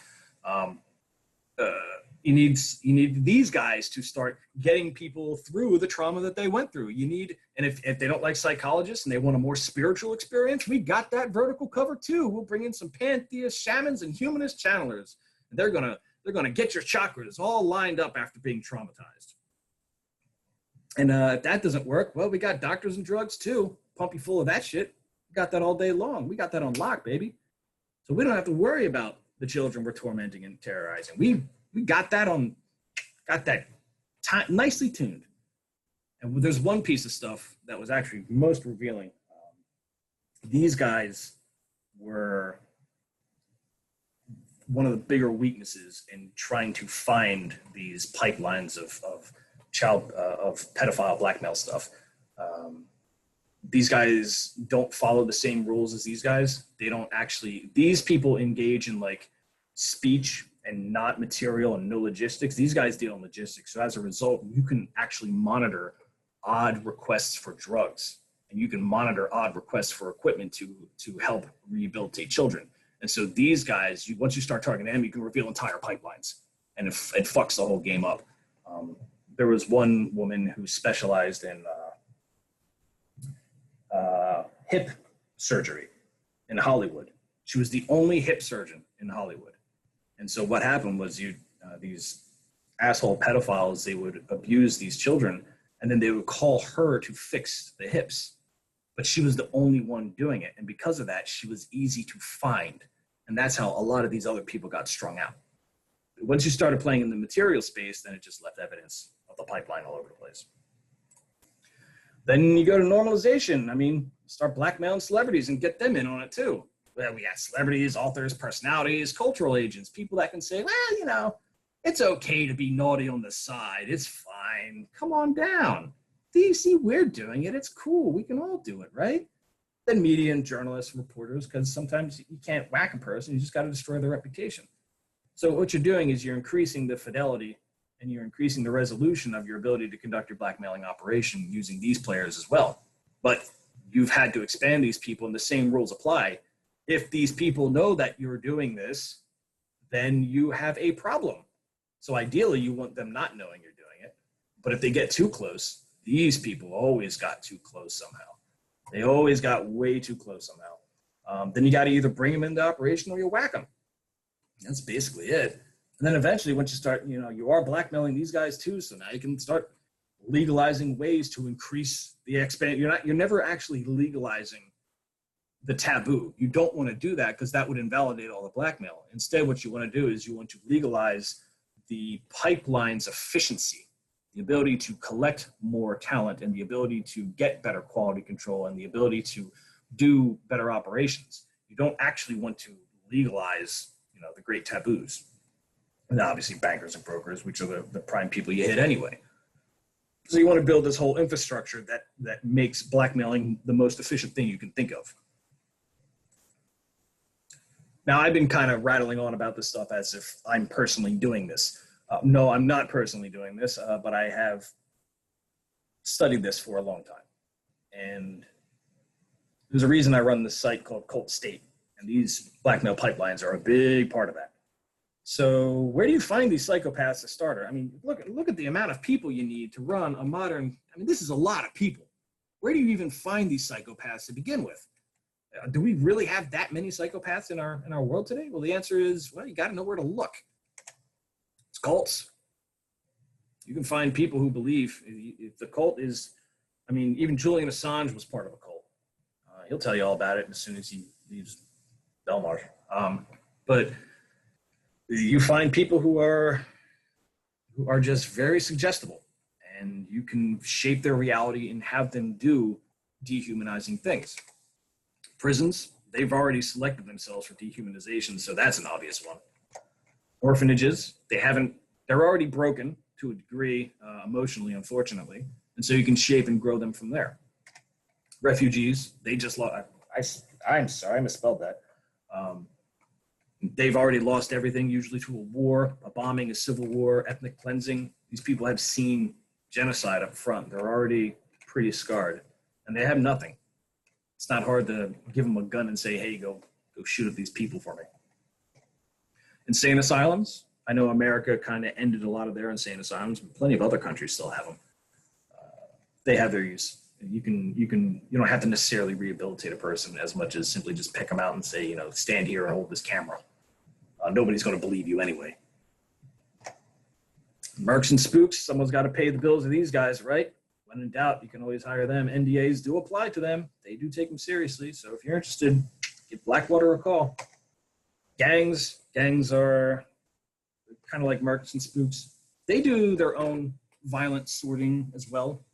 [SPEAKER 3] You need these guys to start getting people through the trauma that they went through. And if they don't like psychologists and they want a more spiritual experience, we got that vertical cover too. We'll bring in some pantheists, shamans, and humanist channelers. And they're gonna get your chakras all lined up after being traumatized. And if that doesn't work, well, we got doctors and drugs too. Pump you full of that shit. We got that all day long. We got that on lock, baby. So we don't have to worry about the children we're tormenting and terrorizing. We got that nicely tuned. And there's one piece of stuff that was actually most revealing. These guys were one of the bigger weaknesses in trying to find these pipelines of pedophile blackmail stuff. These guys don't follow the same rules as these guys. These people engage in like speech and not material and no logistics. These guys deal in logistics. So as a result, you can actually monitor odd requests for drugs, and you can monitor odd requests for equipment to help rehabilitate children. And so these guys, once you start targeting them, you can reveal entire pipelines, and it fucks the whole game up. There was one woman who specialized in hip surgery in Hollywood. She was the only hip surgeon in Hollywood. And so what happened was these asshole pedophiles, they would abuse these children, and then they would call her to fix the hips. But she was the only one doing it. And because of that, she was easy to find. And that's how a lot of these other people got strung out. Once you started playing in the material space, then it just left evidence of the pipeline all over the place. Then you go to normalization. I mean, start blackmailing celebrities and get them in on it too. Well, we got celebrities, authors, personalities, cultural agents, people that can say, well, it's okay to be naughty on the side. It's fine. Come on down. You see, we're doing it. It's cool. We can all do it, right? Then media and journalists, reporters, because sometimes you can't whack a person. You just got to destroy their reputation. So what you're doing is you're increasing the fidelity and you're increasing the resolution of your ability to conduct your blackmailing operation using these players as well. But you've had to expand these people and the same rules apply. If these people know that you're doing this, then you have a problem. So ideally, you want them not knowing you're doing it. But if they get too close, these people always got too close somehow. They always got way too close somehow. Then you got to either bring them into operation or you whack them. That's basically it. And then eventually, once you start, you are blackmailing these guys too. So now you can start legalizing ways to increase the You're never actually legalizing the taboo. You don't want to do that because that would invalidate all the blackmail. Instead, what you want to do is you want to legalize the pipeline's efficiency. the ability to collect more talent and the ability to get better quality control and the ability to do better operations. You don't actually want to legalize, the great taboos. And obviously bankers and brokers, which are the prime people you hit anyway. So you want to build this whole infrastructure that makes blackmailing the most efficient thing you can think of. Now, I've been kind of rattling on about this stuff as if I'm personally doing this. No, I'm not personally doing this, but I have studied this for a long time. And there's a reason I run this site called Cult State, and these blackmail pipelines are a big part of that. So where do you find these psychopaths to start? I mean, look at the amount of people you need to run a modern, this is a lot of people. Where do you even find these psychopaths to begin with? Do we really have that many psychopaths in our world today? Well, the answer is, well, you got to know where to look. It's cults. You can find people who believe if the cult is, even Julian Assange was part of a cult. He'll tell you all about it as soon as he leaves Belmarsh. But you find people who are just very suggestible, and you can shape their reality and have them do dehumanizing things. Prisons, they've already selected themselves for dehumanization, so that's an obvious one. Orphanages, they're already broken to a degree emotionally, unfortunately, and so you can shape and grow them from there. Refugees, they just lost, I'm sorry, I misspelled that. They've already lost everything, usually to a war, a bombing, a civil war, ethnic cleansing. These people have seen genocide up front. They're already pretty scarred, and they have nothing. It's not hard to give them a gun and say, hey, go shoot at these people for me. Insane asylums. I know America kind of ended a lot of their insane asylums, but plenty of other countries still have them. They have their use. You don't have to necessarily rehabilitate a person as much as simply just pick them out and say, stand here and hold this camera. Nobody's going to believe you anyway. Mercs and spooks, someone's got to pay the bills of these guys, right? When in doubt, you can always hire them. NDAs do apply to them. They do take them seriously. So if you're interested, give Blackwater a call. Gangs are kind of like mercs and spooks. They do their own violent sorting as well.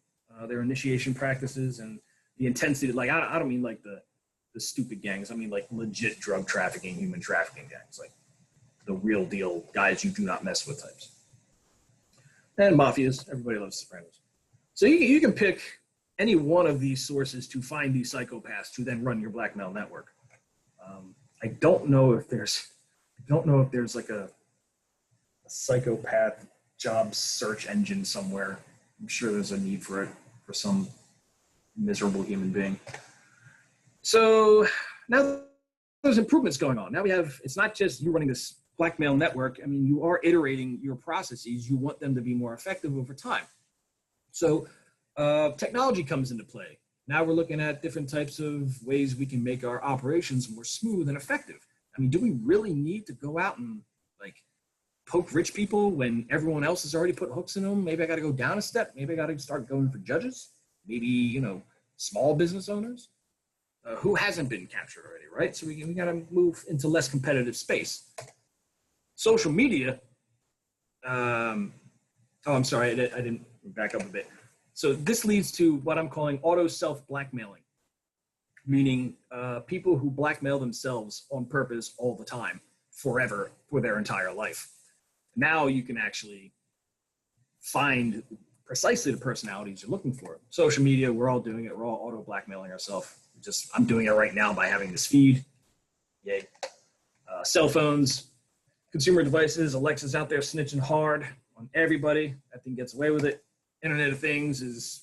[SPEAKER 3] Their initiation practices and the intensity. Like I don't mean like the stupid gangs. I mean like legit drug trafficking, human trafficking gangs, like the real deal guys you do not mess with types. And mafias. Everybody loves Sopranos. So you can pick any one of these sources to find these psychopaths to then run your blackmail network. I don't know if there's like a psychopath job search engine somewhere. I'm sure there's a need for it for some miserable human being. So now there's improvements going on. Now it's not just you running this blackmail network. You are iterating your processes. You want them to be more effective over time. So technology comes into play. Now we're looking at different types of ways we can make our operations more smooth and effective. Do we really need to go out and poke rich people when everyone else has already put hooks in them? Maybe I got to go down a step. Maybe I got to start going for judges. Maybe, small business owners who hasn't been captured already, right? So we got to move into less competitive space. Social media. I'm sorry, I didn't back up a bit. So this leads to what I'm calling auto self-blackmailing, meaning people who blackmail themselves on purpose all the time, forever, for their entire life. Now you can actually find precisely the personalities you're looking for. Social media, we're all doing it. We're all auto-blackmailing ourselves. I'm doing it right now by having this feed. Yay. Cell phones, consumer devices, Alexa's out there snitching hard on everybody. That thing gets away with it. Internet of Things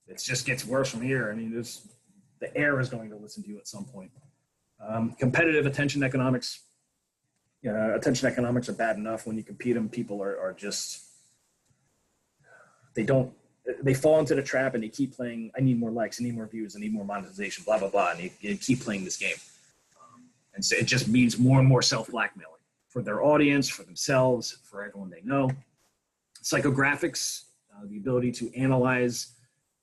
[SPEAKER 3] it just gets worse from here. The air is going to listen to you at some point. Competitive attention economics. Attention economics are bad enough. When you compete them, people are just, they fall into the trap and they keep playing, I need more likes, I need more views, I need more monetization, blah, blah, blah. And you keep playing this game. And so it just means more and more self-blackmailing for their audience, for themselves, for everyone they know. Psychographics, the ability to analyze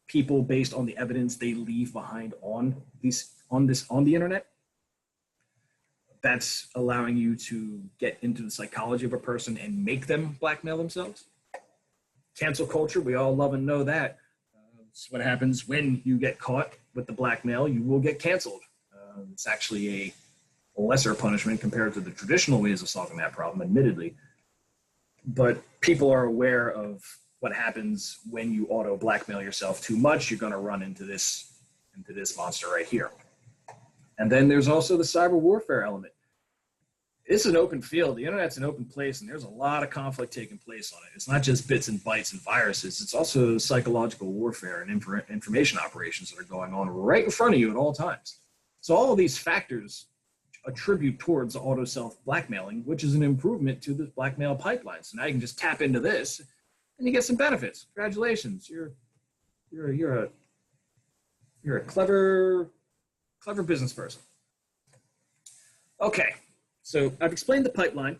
[SPEAKER 3] people based on the evidence they leave behind on the internet. That's allowing you to get into the psychology of a person and make them blackmail themselves. Cancel culture, we all love and know that. It's what happens when you get caught with the blackmail. You will get canceled. It's actually a lesser punishment compared to the traditional ways of solving that problem, admittedly. But people are aware of what happens when you auto blackmail yourself too much. You're going to run into this monster right here. And then there's also the cyber warfare element. It's an open field. The internet's an open place, and there's a lot of conflict taking place on it. It's not just bits and bytes and viruses. It's also psychological warfare and information operations that are going on right in front of you at all times. So all of these factors attribute towards auto self-blackmailing, which is an improvement to the blackmail pipeline. So now you can just tap into this, and you get some benefits. Congratulations, you're a clever business person. Okay, so I've explained the pipeline,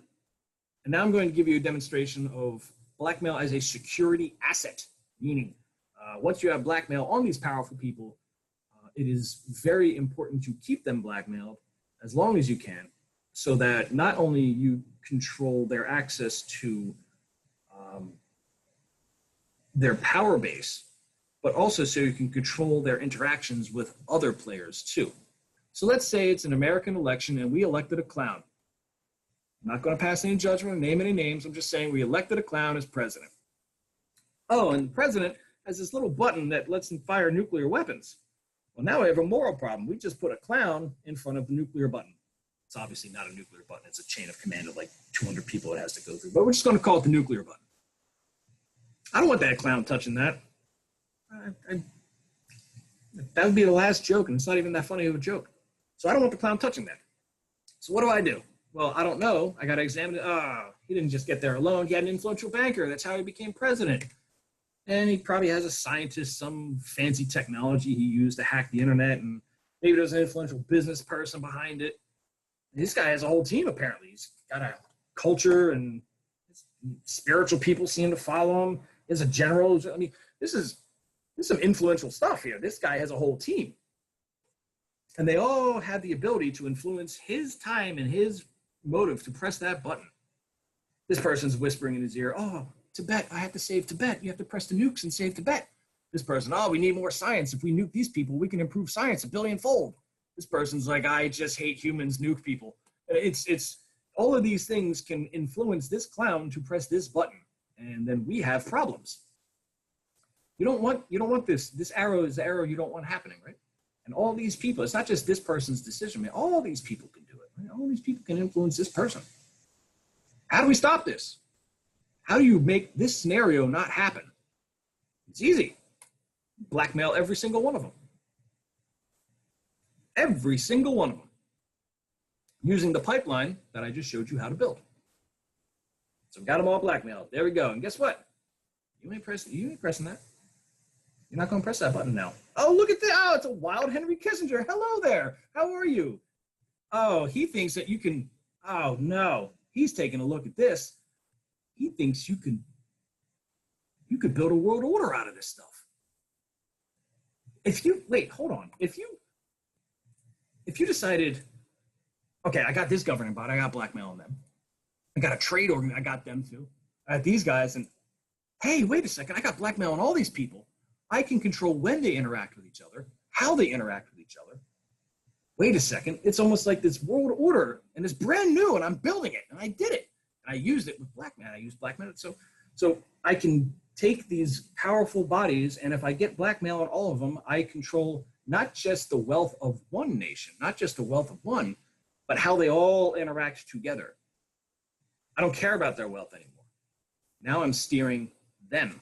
[SPEAKER 3] and now I'm going to give you a demonstration of blackmail as a security asset, meaning once you have blackmail on these powerful people, it is very important to keep them blackmailed as long as you can, so that not only you control their access to their power base, but also so you can control their interactions with other players too. So let's say it's an American election and we elected a clown. I'm not going to pass any judgment or name any names. I'm just saying we elected a clown as president. Oh, and the president has this little button that lets him fire nuclear weapons. Well, now we have a moral problem. We just put a clown in front of the nuclear button. It's obviously not a nuclear button. It's a chain of command of like 200 people it has to go through. But we're just going to call it the nuclear button. I don't want that clown touching that. That would be the last joke, and it's not even that funny of a joke. So I don't want the clown touching that. So what do I do? Well, I don't know. I got to examine it. He didn't just get there alone. He had an influential banker. That's how he became president. And he probably has a scientist, some fancy technology he used to hack the internet, and maybe there's an influential business person behind it. And this guy has a whole team, apparently. He's got a culture, and spiritual people seem to follow him. He's a general. I mean, this is some influential stuff here. This guy has a whole team. And they all have the ability to influence his time and his motive to press that button. This person's whispering in his ear, oh, Tibet, I have to save Tibet. You have to press the nukes and save Tibet. This person, oh, we need more science. If we nuke these people, we can improve science 1 billion-fold. This person's like, I just hate humans, nuke people. It's all of these things can influence this clown to press this button, and then we have problems. You don't want this. This arrow is the arrow you don't want happening, right? And all these people, it's not just this person's decision, man. All these people can do it. Right? All these people can influence this person. How do we stop this? How do you make this scenario not happen? It's easy. Blackmail every single one of them. Every single one of them. Using the pipeline that I just showed you how to build. So got them all blackmailed. There we go. And guess what? You ain't pressing that. You're not going to press that button now. Oh, look at that. Oh, it's a wild Henry Kissinger. Hello there. How are you? Oh, he thinks that you can. Oh, no. He's taking a look at this. He thinks you could build a world order out of this stuff. Wait, hold on. If you decided, okay, I got this governing body, I got blackmail on them. I got a trade organ, I got them too. I got these guys, and hey, wait a second, I got blackmail on all these people. I can control when they interact with each other, how they interact with each other. Wait a second, it's almost like this world order, and it's brand new, and I'm building it, and I did it. And I used it with blackmail. I used blackmail. So I can take these powerful bodies, and if I get blackmail on all of them, I control not just the wealth of one nation, not just the wealth of one, but how they all interact together. I don't care about their wealth anymore. Now I'm steering them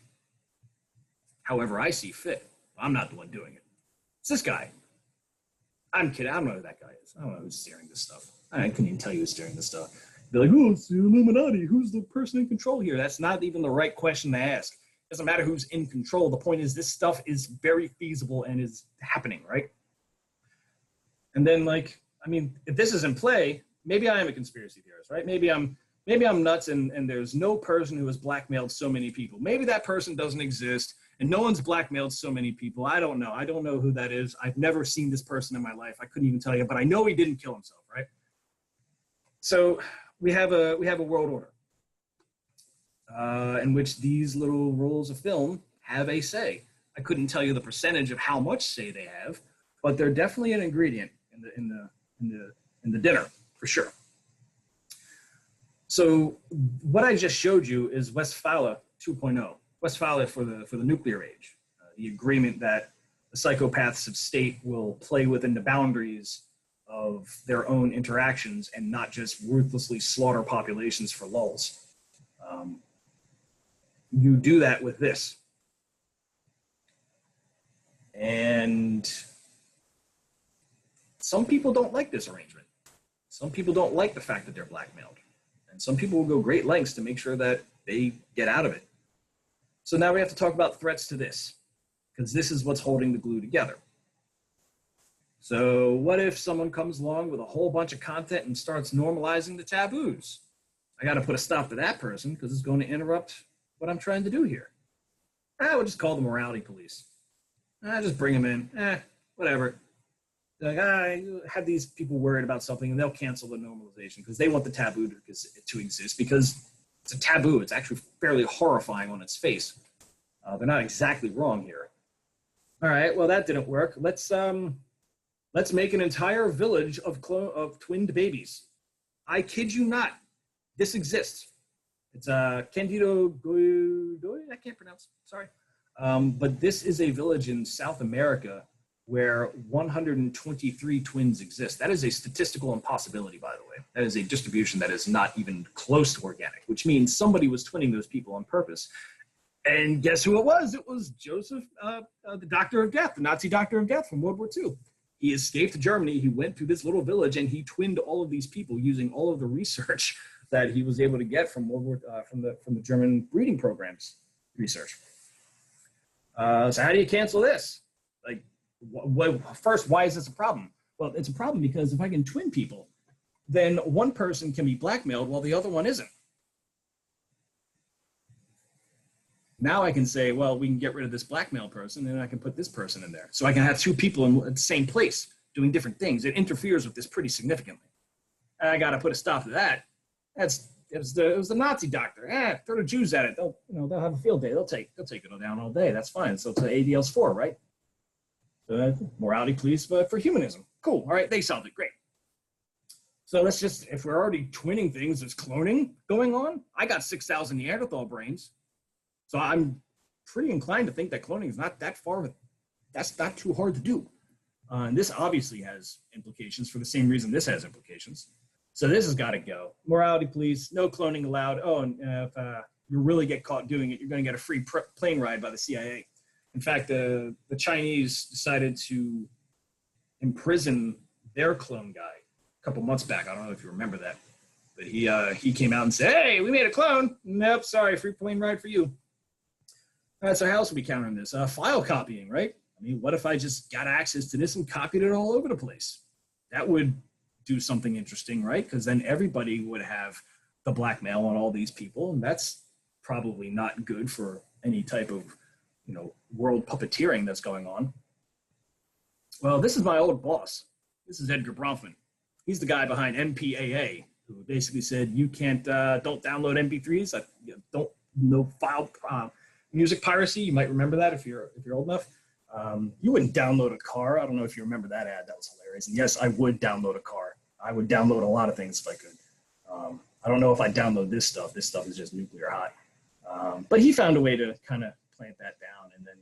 [SPEAKER 3] however I see fit. I'm not the one doing it. It's this guy. I'm kidding. I don't know who that guy is. I don't know who's steering this stuff. I couldn't even tell you who's steering this stuff. Be like, oh, it's the Illuminati. Who's the person in control here? That's not even the right question to ask. It doesn't matter who's in control. The point is this stuff is very feasible and is happening, right? And then, like, I mean, if this is in play, maybe I am a conspiracy theorist, right? Maybe I'm nuts and there's no person who has blackmailed so many people. Maybe that person doesn't exist and no one's blackmailed so many people. I don't know. I don't know who that is. I've never seen this person in my life. I couldn't even tell you, but I know he didn't kill himself, right? So we have a world order. in which these little rolls of film have a say. I couldn't tell you the percentage of how much say they have, but they're definitely an ingredient in the dinner for sure. So what I just showed you is Westphalia 2.0, Westphalia for the nuclear age, the agreement that the psychopaths of state will play within the boundaries of their own interactions and not just ruthlessly slaughter populations for lulz. You do that with this. And some people don't like this arrangement. Some people don't like the fact that they're blackmailed. And some people will go great lengths to make sure that they get out of it. So now we have to talk about threats to this, because this is what's holding the glue together. So what if someone comes along with a whole bunch of content and starts normalizing the taboos? I got to put a stop to that person because it's going to interrupt what I'm trying to do here. I would just call the morality police. I just bring them in. Whatever. Like, I have these people worried about something and they'll cancel the normalization because they want the taboo to exist because it's a taboo. It's actually fairly horrifying on its face. They're not exactly wrong here. All right, well, that didn't work. Let's make an entire village of twinned babies. I kid you not. This exists. It's Candido Godoy. I can't pronounce. Sorry. But this is a village in South America where 123 twins exist. That is a statistical impossibility, by the way. That is a distribution that is not even close to organic, which means somebody was twinning those people on purpose. And guess who it was? It was Joseph, the Doctor of Death, the Nazi Doctor of Death from World War II. He escaped to Germany. He went through this little village and he twinned all of these people using all of the research that he was able to get from from the German breeding programs research. So how do you cancel this? Like, first, why is this a problem? Well, it's a problem because if I can twin people, then one person can be blackmailed while the other one isn't. Now I can say, well, we can get rid of this blackmail person and I can put this person in there. So I can have two people in the same place doing different things. It interferes with this pretty significantly. And I got to put a stop to that. It was the Nazi doctor. Throw the Jews at it. They'll have a field day. They'll take it down all day. That's fine. So it's ADL's 4, right? So morality police for humanism. Cool. All right, they solved it. Great. So let's just, if we're already twinning things, there's cloning going on. I got 6,000 Neanderthal brains. So I'm pretty inclined to think that cloning is not that far, that's not too hard to do. And this obviously has implications for the same reason this has implications. So this has got to go. Morality police, no cloning allowed. Oh, and if you really get caught doing it, you're going to get a free plane ride by the CIA. In fact, the Chinese decided to imprison their clone guy a couple months back. I don't know if you remember that. But he came out and said, hey, we made a clone. Nope, sorry, free plane ride for you. All right, so how else would we countering this? File copying, right? I mean, what if I just got access to this and copied it all over the place? That would do something interesting, right? Because then everybody would have the blackmail on all these people, and that's probably not good for any type of, world puppeteering that's going on. Well, this is my old boss. This is Edgar Bronfman. He's the guy behind MPAA, who basically said you can't, don't download MP3s, no file. Music piracy, you might remember that if you're old enough. You wouldn't download a car. I don't know if you remember that ad. That was hilarious. And yes, I would download a car. I would download a lot of things if I could. I don't know if I download this stuff. This stuff is just nuclear hot. But he found a way to kind of plant that down, and then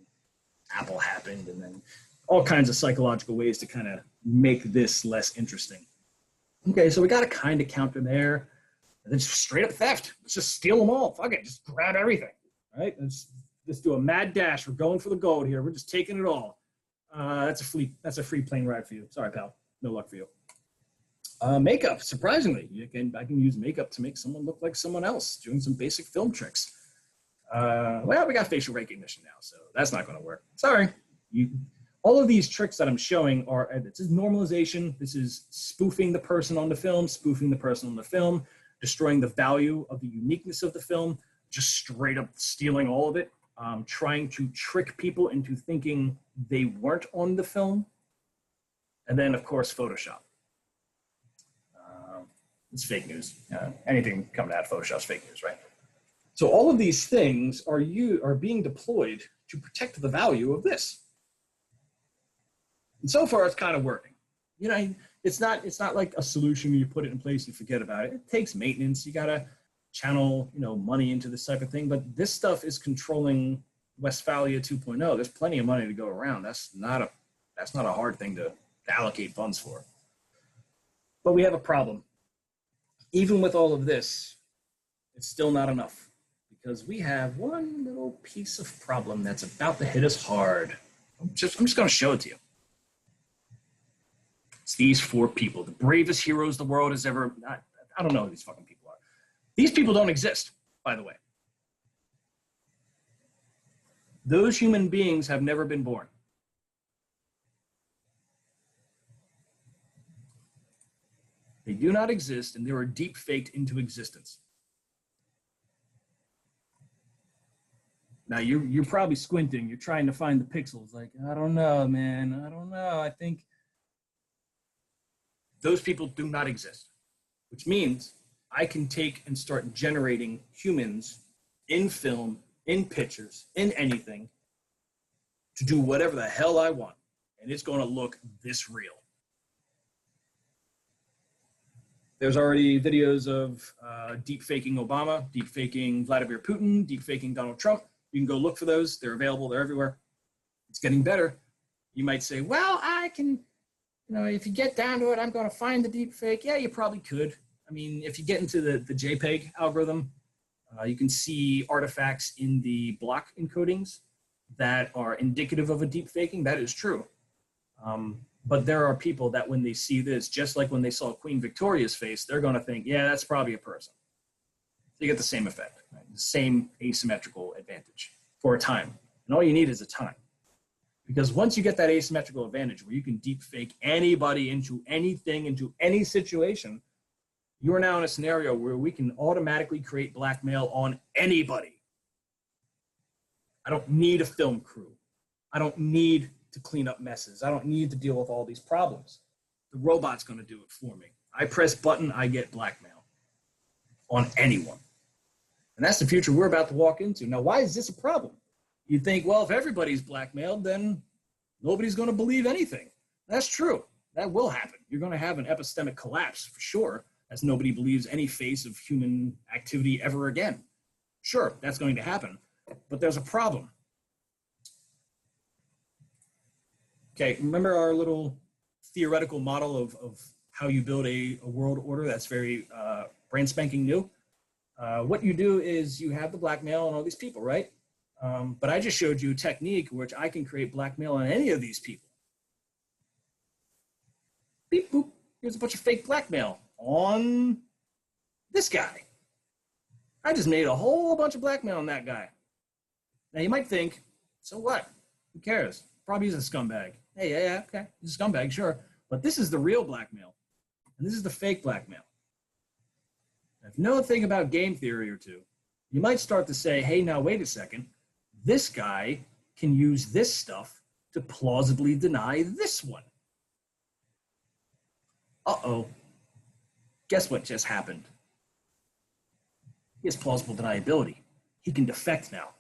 [SPEAKER 3] Apple happened, and then all kinds of psychological ways to kind of make this less interesting. Okay, so we got to kind of counter there. And then straight up theft. Let's just steal them all. Fuck it, just grab everything. Right? Let's do a mad dash. We're going for the gold here. We're just taking it all. That's a free plane ride for you. Sorry, pal. No luck for you. Makeup. Surprisingly, I can use makeup to make someone look like someone else, doing some basic film tricks. Well, we got facial recognition now, so that's not going to work. Sorry. All of these tricks that I'm showing this is normalization. This is spoofing the person on the film, destroying the value of the uniqueness of the film, just straight up stealing all of it, trying to trick people into thinking they weren't on the film. And then, of course, Photoshop. It's fake news. Anything coming out of Photoshop is fake news, right? So all of these things are being deployed to protect the value of this. And so far, it's kind of working. You know, it's not like a solution you put it in place and forget about it. It takes maintenance. You got to channel, money into this type of thing. But this stuff is controlling Westphalia 2.0. There's plenty of money to go around. That's not a hard thing to allocate funds for. But we have a problem. Even with all of this, it's still not enough, because we have one little piece of problem that's about to hit us hard. I'm just going to show it to you. It's these 4 people, the bravest heroes the world has ever. I don't know who these fucking people are. These people don't exist, by the way. Those human beings have never been born. They do not exist, and they were deep faked into existence. Now, you're probably squinting. You're trying to find the pixels. Like, I don't know, man. I don't know. I think those people do not exist, which means I can take and start generating humans in film, in pictures, in anything to do whatever the hell I want. And it's going to look this real. There's already videos of deep faking Obama, deep faking Vladimir Putin, deep faking Donald Trump. You can go look for those. They're available. They're everywhere. It's getting better. You might say, well, I can, if you get down to it, I'm going to find the deep fake. Yeah, you probably could. I mean, if you get into the JPEG algorithm, you can see artifacts in the block encodings that are indicative of a deep faking. That is true. But there are people that when they see this, just like when they saw Queen Victoria's face, they're going to think, yeah, that's probably a person. So you get the same effect, right? The same asymmetrical advantage for a time. And all you need is a time. Because once you get that asymmetrical advantage where you can deep fake anybody into anything, into any situation, you are now in a scenario where we can automatically create blackmail on anybody. I don't need a film crew. I don't need to clean up messes. I don't need to deal with all these problems. The robot's going to do it for me. I press button, I get blackmail on anyone. And that's the future we're about to walk into. Now, why is this a problem? You think, well, if everybody's blackmailed, then nobody's going to believe anything. That's true. That will happen. You're going to have an epistemic collapse for sure, as nobody believes any face of human activity ever again. Sure, that's going to happen. But there's a problem. Okay, remember our little theoretical model of how you build a world order that's very brand spanking new? What you do is you have the blackmail on all these people, right? But I just showed you a technique which I can create blackmail on any of these people. Beep, boop. Here's a bunch of fake blackmail on this guy. I just made a whole bunch of blackmail on that guy. Now you might think, so what? Who cares? Probably he's a scumbag. Hey, yeah, okay. He's a scumbag, sure. But this is the real blackmail. And this is the fake blackmail. If you know a thing about game theory or two, you might start to say, hey, now wait a second. This guy can use this stuff to plausibly deny this one. Uh-oh. Guess what just happened? He has plausible deniability. He can defect now.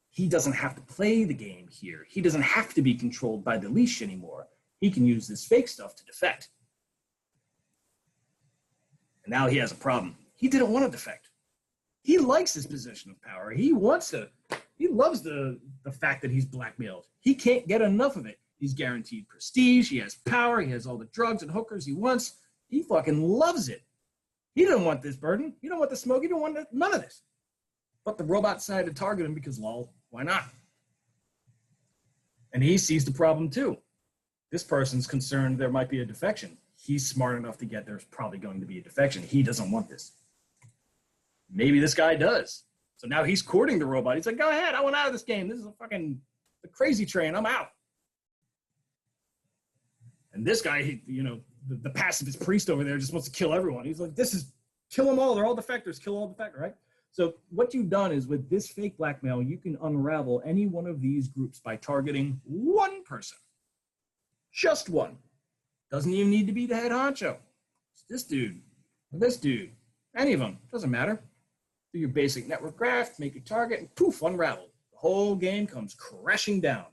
[SPEAKER 3] He doesn't have to play the game here. He doesn't have to be controlled by the leash anymore. He can use this fake stuff to defect. And now he has a problem. He didn't want to defect. He likes his position of power. He loves the fact that he's blackmailed. He can't get enough of it. He's guaranteed prestige. He has power. He has all the drugs and hookers he wants. He fucking loves it. He didn't want this burden. He don't want the smoke. He don't want none of this. But the robot decided to target him because, lol, why not? And he sees the problem too. This person's concerned there might be a defection. He's smart enough to get there's probably going to be a defection. He doesn't want this. Maybe this guy does. So now he's courting the robot. He's like, go ahead, I want out of this game. This is the crazy train. I'm out. And this guy, the pacifist priest over there just wants to kill everyone. He's like, kill them all. They're all defectors. Kill all defectors, right? So what you've done is with this fake blackmail, you can unravel any one of these groups by targeting one person. Just one. Doesn't even need to be the head honcho. It's this dude, or this dude, any of them, doesn't matter. do your basic network graph, make your target, and poof, unravel. The whole game comes crashing down.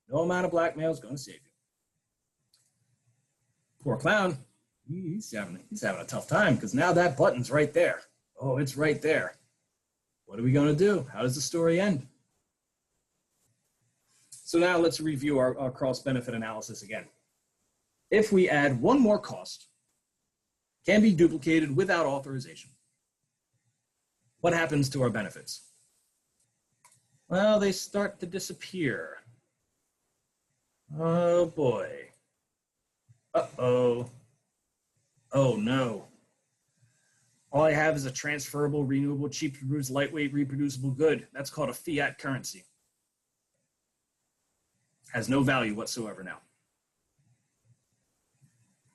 [SPEAKER 3] No amount of blackmail is going to save you. Poor clown, he's having a tough time because now that button's right there. Oh, it's right there. What are we going to do? How does the story end? So now let's review our cost-benefit analysis again. If we add one more cost, can be duplicated without authorization, what happens to our benefits? Well, they start to disappear. Oh boy. Uh-oh. Oh no. All I have is a transferable, renewable, cheap to produce, lightweight, reproducible good. That's called a fiat currency. Has no value whatsoever now.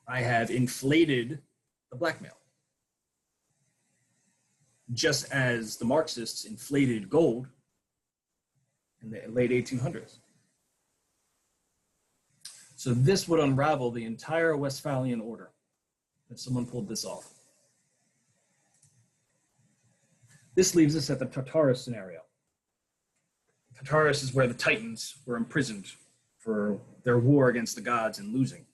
[SPEAKER 3] I have inflated the blackmail. Just as the Marxists inflated gold in the late 1800s. So this would unravel the entire Westphalian order if someone pulled this off. This leaves us at the Tartarus scenario. Tartarus is where the Titans were imprisoned for their war against the gods and losing.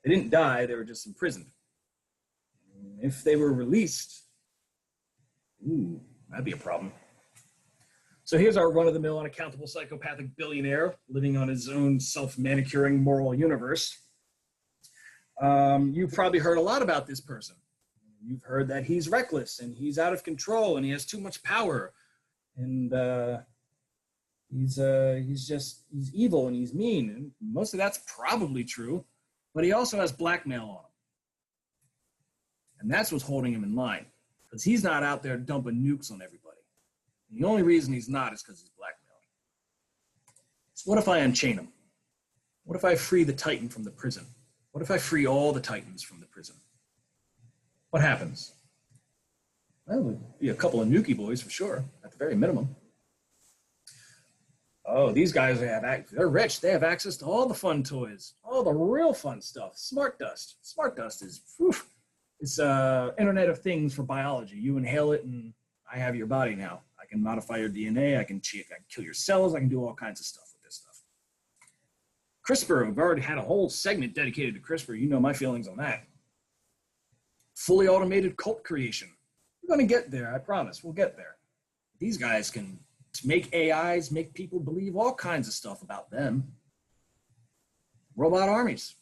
[SPEAKER 3] They didn't die, they were just imprisoned. If they were released, ooh, that'd be a problem. So here's our run-of-the-mill unaccountable psychopathic billionaire living on his own self-manicuring moral universe. You've probably heard a lot about this person. You've heard that he's reckless and he's out of control and he has too much power. And he's evil and he's mean. And most of that's probably true, but he also has blackmail on him. And that's what's holding him in line, because he's not out there dumping nukes on everybody. And the only reason he's not is because he's blackmailing. So what if I unchain him? What if I free the Titan from the prison? What if I free all the Titans from the prison? What happens? Well, it would be a couple of Nuki boys for sure, at the very minimum. Oh, these guys they're rich. They have access to all the fun toys, all the real fun stuff. Smart Dust. Smart Dust is, it's Internet of Things for biology. You inhale it and I have your body now. I can modify your DNA. I can kill your cells. I can do all kinds of stuff with this stuff. CRISPR, we've already had a whole segment dedicated to CRISPR. You know my feelings on that. Fully automated cult creation. We're going to get there, I promise. We'll get there. These guys can make AIs, make people believe all kinds of stuff about them. Robot armies.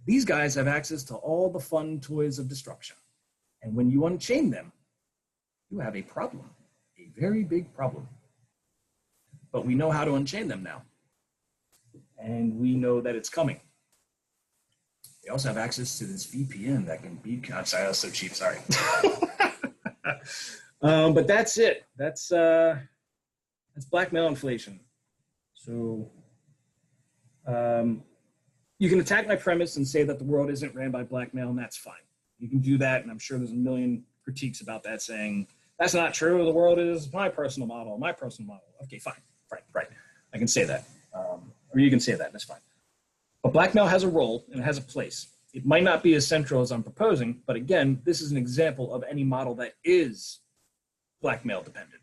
[SPEAKER 3] These guys have access to all the fun toys of destruction. And when you unchain them, you have a problem, a very big problem. But we know how to unchain them now. And we know that it's coming. They also have access to this VPN that can be, I'm sorry, that was so cheap, sorry. But that's it. That's blackmail inflation. So you can attack my premise and say that the world isn't ran by blackmail, and that's fine. You can do that, and I'm sure there's a million critiques about that saying, that's not true, the world is my personal model. Okay, fine, right. I can say that. Or you can say that, that's fine. But blackmail has a role and it has a place. It might not be as central as I'm proposing, but again, this is an example of any model that is blackmail dependent.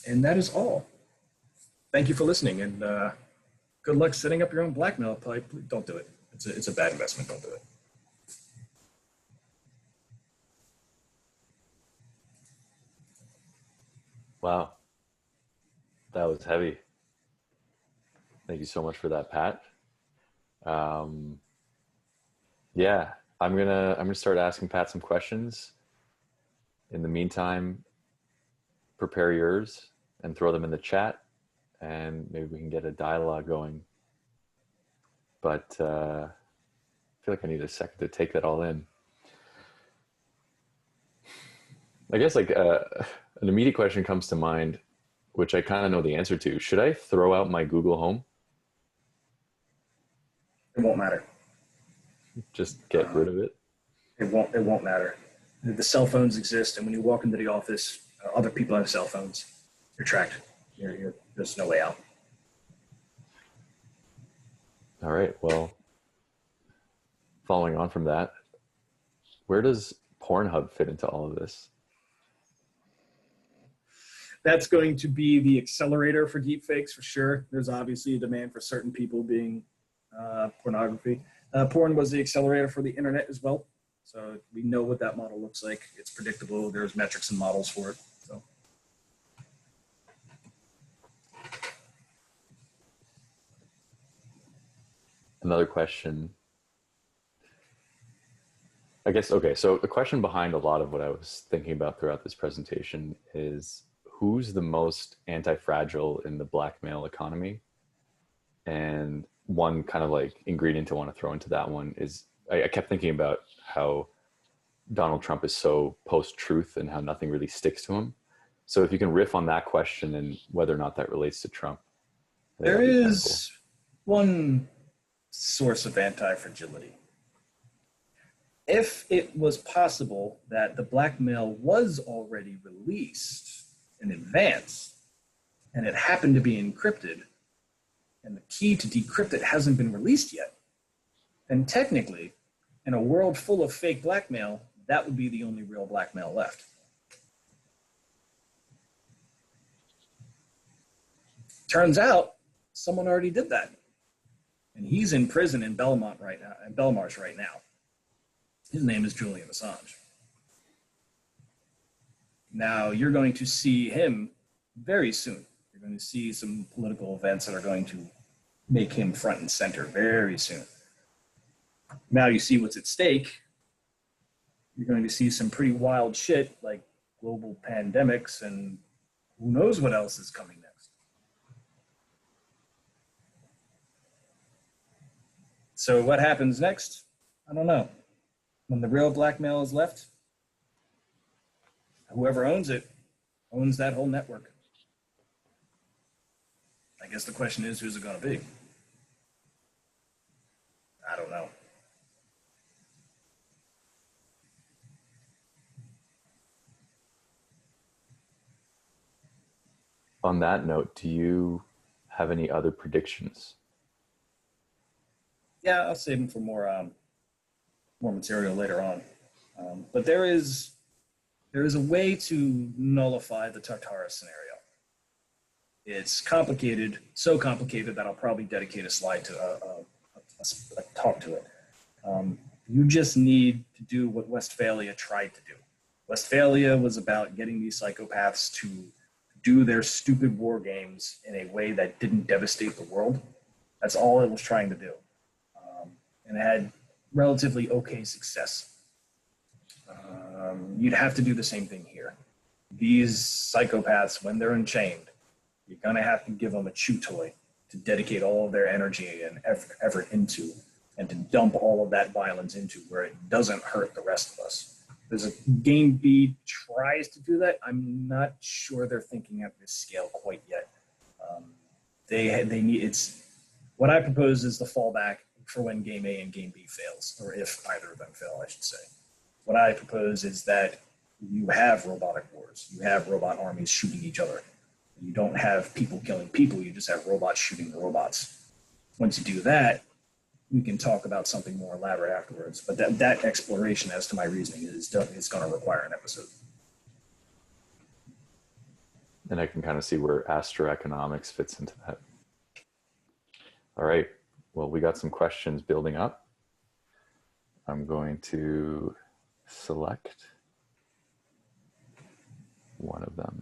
[SPEAKER 3] And that is all. Thank you for listening, and good luck setting up your own blackmail pipe. Don't do it. It's a bad investment. Don't do it.
[SPEAKER 2] Wow. That was heavy. Thank you so much for that, Pat. Yeah, I'm gonna start asking Pat some questions. In the meantime, prepare yours and throw them in the chat, and maybe we can get a dialogue going. But I feel like I need a second to take that all in. I guess like an immediate question comes to mind, which I kind of know the answer to. Should I throw out my Google Home?
[SPEAKER 3] It won't matter.
[SPEAKER 2] Just get rid of it?
[SPEAKER 3] It won't matter. The cell phones exist, and when you walk into the office, other people have cell phones. You're tracked. There's no way out.
[SPEAKER 2] All right. Well, following on from that, where does Pornhub fit into all of this?
[SPEAKER 3] That's going to be the accelerator for deepfakes for sure. There's obviously a demand for certain people being pornography. Porn was the accelerator for the internet as well. So we know what that model looks like. It's predictable. There's metrics and models for it. So.
[SPEAKER 2] Another question. I guess, okay, so the question behind a lot of what I was thinking about throughout this presentation is who's the most anti-fragile in the blackmail economy? And one kind of like ingredient I want to throw into that one is I kept thinking about how Donald Trump is so post-truth and how nothing really sticks to him. So if you can riff on that question and whether or not that relates to Trump.
[SPEAKER 3] There is one source of anti-fragility. If it was possible that the blackmail was already released in advance and it happened to be encrypted and the key to decrypt it hasn't been released yet, then technically, in a world full of fake blackmail, that would be the only real blackmail left. Turns out, someone already did that. And he's in prison in Belmarsh right now. His name is Julian Assange. Now, you're going to see him very soon. You're going to see some political events that are going to make him front and center very soon. Now you see what's at stake. You're going to see some pretty wild shit like global pandemics and who knows what else is coming next. So what happens next? I don't know. When the real blackmail is left, whoever owns it owns that whole network. I guess the question is, who's it going to be? I don't know.
[SPEAKER 2] On that note, do you have any other predictions?
[SPEAKER 3] Yeah, I'll save them for more material later on. But there is a way to nullify the Tartarus scenario. It's complicated, so complicated that I'll probably dedicate a slide to a talk to it. You just need to do what Westphalia tried to do. Westphalia was about getting these psychopaths to do their stupid war games in a way that didn't devastate the world. That's all it was trying to do. And it had relatively okay success. You'd have to do the same thing here. These psychopaths, when they're unchained, you're gonna have to give them a chew toy to dedicate all of their energy and effort into, and to dump all of that violence into where it doesn't hurt the rest of us. There's a game B tries to do that. I'm not sure they're thinking at this scale quite yet. They need, it's, what I propose is the fallback for when game A and game B fails, or if either of them fail, I should say. What I propose is that you have robotic wars. You have robot armies shooting each other. You don't have people killing people. You just have robots shooting robots. Once you do that, we can talk about something more elaborate afterwards. But that exploration as to my reasoning is going to require an episode.
[SPEAKER 2] And I can kind of see where astroeconomics fits into that. All right. Well, we got some questions building up. I'm going to select one of them.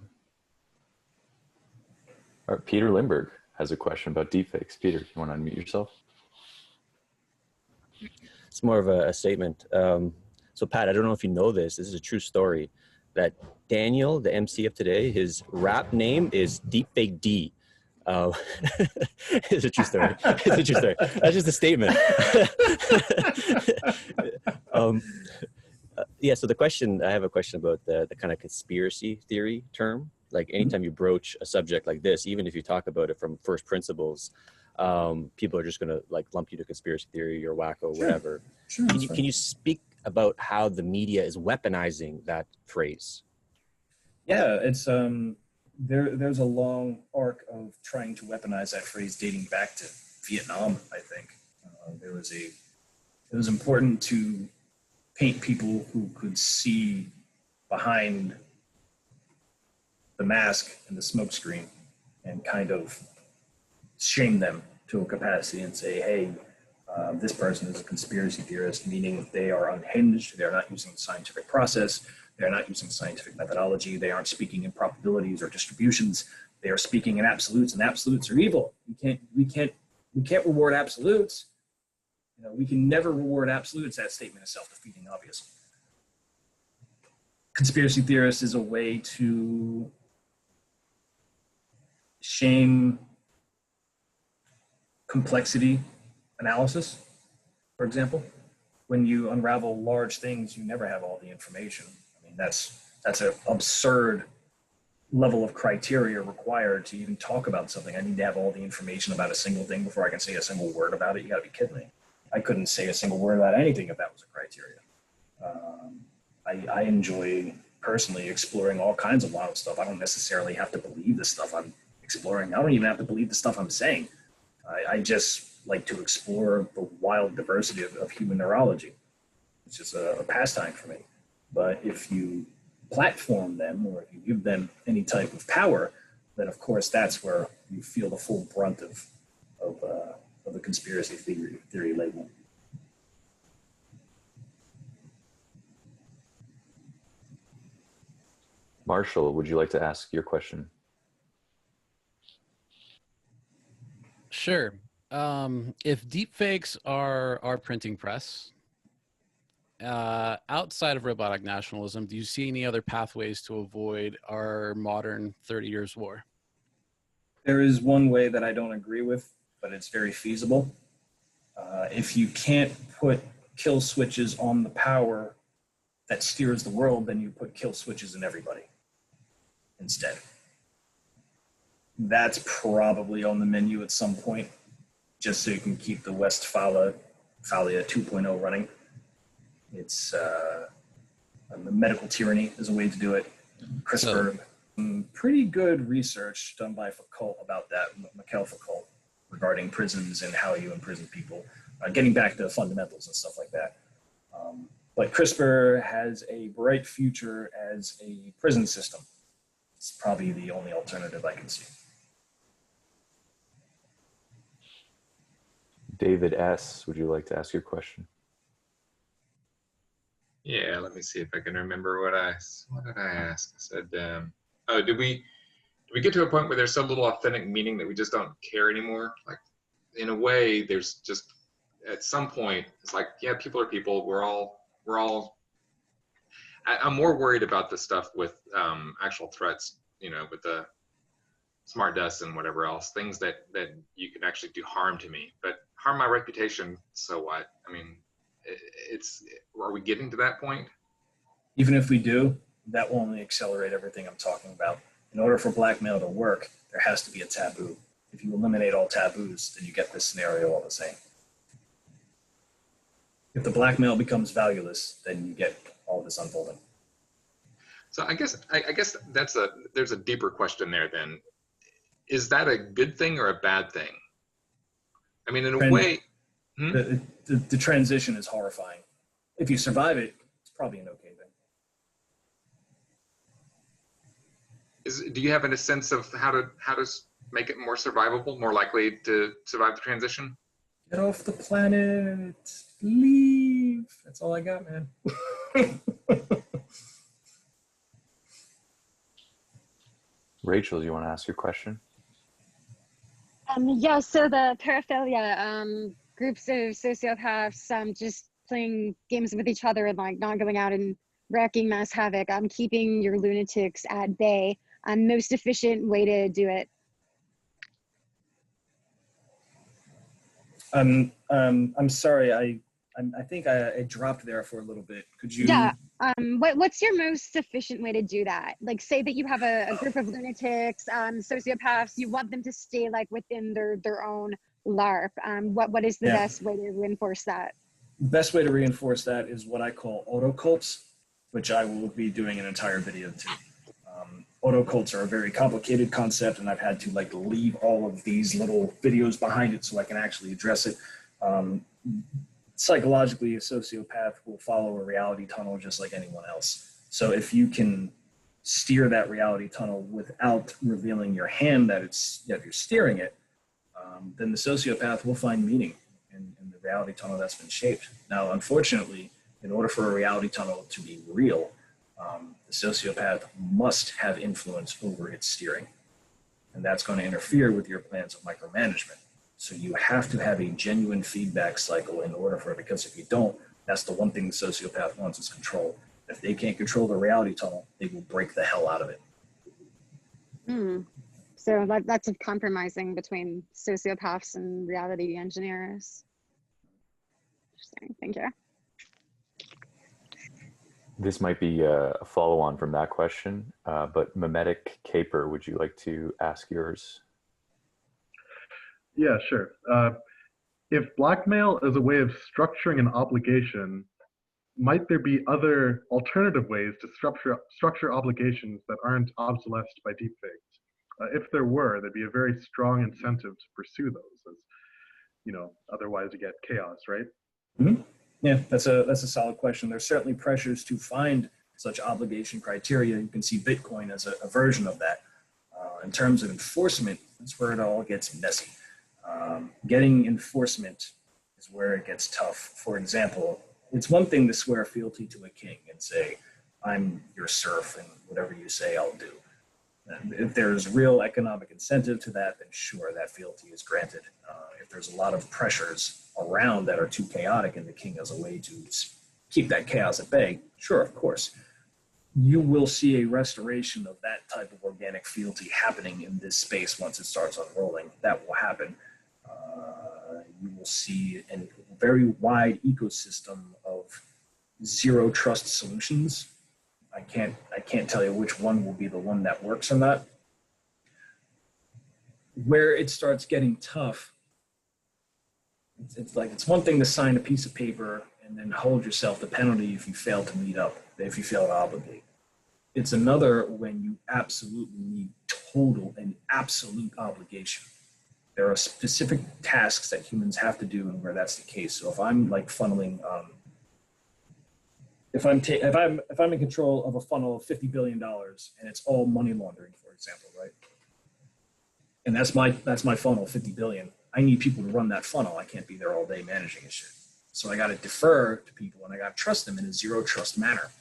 [SPEAKER 2] All right, Peter Lindbergh has a question about deepfakes. Peter, you want to unmute yourself?
[SPEAKER 4] It's more of a statement. So Pat, I don't know if you know this. This is a true story that Daniel, the MC of today, his rap name is Deepfake D. It's a true story. It's a true story. That's just a statement. Yeah, so I have a question about the kind of conspiracy theory term. Like anytime you broach a subject like this, even if you talk about it from first principles, people are just going to like lump you to conspiracy theory or wacko, whatever.
[SPEAKER 3] Sure,
[SPEAKER 4] can you speak about how the media is weaponizing that phrase?
[SPEAKER 3] Yeah, it's there's a long arc of trying to weaponize that phrase dating back to Vietnam, I think. It was important to paint people who could see behind the mask and the smoke screen and kind of shame them to a capacity and say, hey, this person is a conspiracy theorist, meaning they are unhinged, they're not using the scientific process, they're not using scientific methodology, they aren't speaking in probabilities or distributions, they are speaking in absolutes, and absolutes are evil. We can't reward absolutes. You know, we can never reward absolutes. That statement is self-defeating, obviously. Conspiracy theorist is a way to shame complexity analysis, for example. When you unravel large things, you never have all the information. I mean, that's an absurd level of criteria required to even talk about something. I need to have all the information about a single thing before I can say a single word about it. You gotta be kidding me. I couldn't say a single word about anything if that was a criteria. I enjoy personally exploring all kinds of wild stuff. I don't necessarily have to believe the stuff I'm exploring. I don't even have to believe the stuff I'm saying. I just like to explore the wild diversity of human neurology. It's just a pastime for me. But if you platform them or if you give them any type of power, then of course that's where you feel the full brunt of the conspiracy theory label.
[SPEAKER 2] Marshall, would you like to ask your question?
[SPEAKER 5] Sure. If deepfakes are our printing press, outside of robotic nationalism, do you see any other pathways to avoid our modern 30 years war?
[SPEAKER 3] There is one way that I don't agree with, but it's very feasible. If you can't put kill switches on the power that steers the world, then you put kill switches in everybody instead. That's probably on the menu at some point, just so you can keep the Westphalia 2.0 running. It's medical tyranny is a way to do it. CRISPR, pretty good research done by Foucault about that, Mikhail Foucault, regarding prisons and how you imprison people, getting back to fundamentals and stuff like that. But CRISPR has a bright future as a prison system. It's probably the only alternative I can see.
[SPEAKER 2] David S., would you like to ask your question?
[SPEAKER 6] Yeah, let me see if I can remember what did I ask? I said, oh, do we get to a point where there's so little authentic meaning that we just don't care anymore? Like, in a way, there's just, at some point, it's like, yeah, people are people. We're all. I'm more worried about the stuff with actual threats, you know, with the smart dust and whatever else, things that you can actually do harm to me, but harm my reputation. So what? I mean, are we getting to that point?
[SPEAKER 3] Even if we do, that will only accelerate everything I'm talking about. In order for blackmail to work, there has to be a taboo. If you eliminate all taboos, then you get this scenario all the same. If the blackmail becomes valueless, then you get all this unfolding.
[SPEAKER 6] So I guess there's a deeper question there then. Is that a good thing or a bad thing? I mean, in a way,
[SPEAKER 3] the transition is horrifying. If you survive it, it's probably an okay thing.
[SPEAKER 6] Do you have a sense of how to make it more survivable, more likely to survive the transition?
[SPEAKER 3] Get off the planet. Leave. That's all I got, man.
[SPEAKER 2] Rachel, you want to ask your question?
[SPEAKER 7] Yeah, so the paraphilia, groups of sociopaths just playing games with each other and like not going out and wreaking mass havoc. Keeping your lunatics at bay. Most efficient way to do it.
[SPEAKER 3] I'm sorry. I think I dropped there for a little bit. Could you?
[SPEAKER 7] Yeah. What's your most efficient way to do that? Like, say that you have a group of lunatics, sociopaths. You want them to stay like within their own LARP. What is the best way to reinforce that?
[SPEAKER 3] The best way to reinforce that is what I call autocults, which I will be doing an entire video to. Autocults are a very complicated concept, and I've had to like leave all of these little videos behind it so I can actually address it. psychologically, a sociopath will follow a reality tunnel just like anyone else. So if you can steer that reality tunnel without revealing your hand that you're steering it, then the sociopath will find meaning in the reality tunnel that's been shaped. Now, unfortunately, in order for a reality tunnel to be real, the sociopath must have influence over its steering. And that's going to interfere with your plans of micromanagement. So you have to have a genuine feedback cycle in order for it, because if you don't, that's the one thing the sociopath wants is control. If they can't control the reality tunnel, they will break the hell out of it.
[SPEAKER 7] So lots of compromising between sociopaths and reality engineers. Interesting. Thank you.
[SPEAKER 2] This might be a follow-on from that question, but Memetic Caper, would you like to ask yours?
[SPEAKER 8] Yeah, sure. If blackmail is a way of structuring an obligation, might there be other alternative ways to structure obligations that aren't obsolesced by deepfakes? If there were, there'd be a very strong incentive to pursue those, as otherwise you get chaos, right?
[SPEAKER 3] Mm-hmm. Yeah, that's a solid question. There's certainly pressures to find such obligation criteria. You can see Bitcoin as a version of that. In terms of enforcement, that's where it all gets messy. Getting enforcement is where it gets tough. For example, it's one thing to swear fealty to a king and say, I'm your serf and whatever you say, I'll do. And if there's real economic incentive to that, then sure, that fealty is granted. If there's a lot of pressures around that are too chaotic and the king has a way to keep that chaos at bay, sure, of course. You will see a restoration of that type of organic fealty happening in this space once it starts unrolling. That will happen. You will see a very wide ecosystem of zero trust solutions. I can't tell you which one will be the one that works or not. Where it starts getting tough, it's one thing to sign a piece of paper and then hold yourself the penalty if you fail to meet up, if you fail to obligate. It's another when you absolutely need total and absolute obligation. There are specific tasks that humans have to do and where that's the case. So if I'm like funneling, if I'm in control of a funnel of $50 billion and it's all money laundering, for example, right? And that's my funnel, 50 billion. I need people to run that funnel. I can't be there all day managing shit. So I got to defer to people and I got to trust them in a zero trust manner,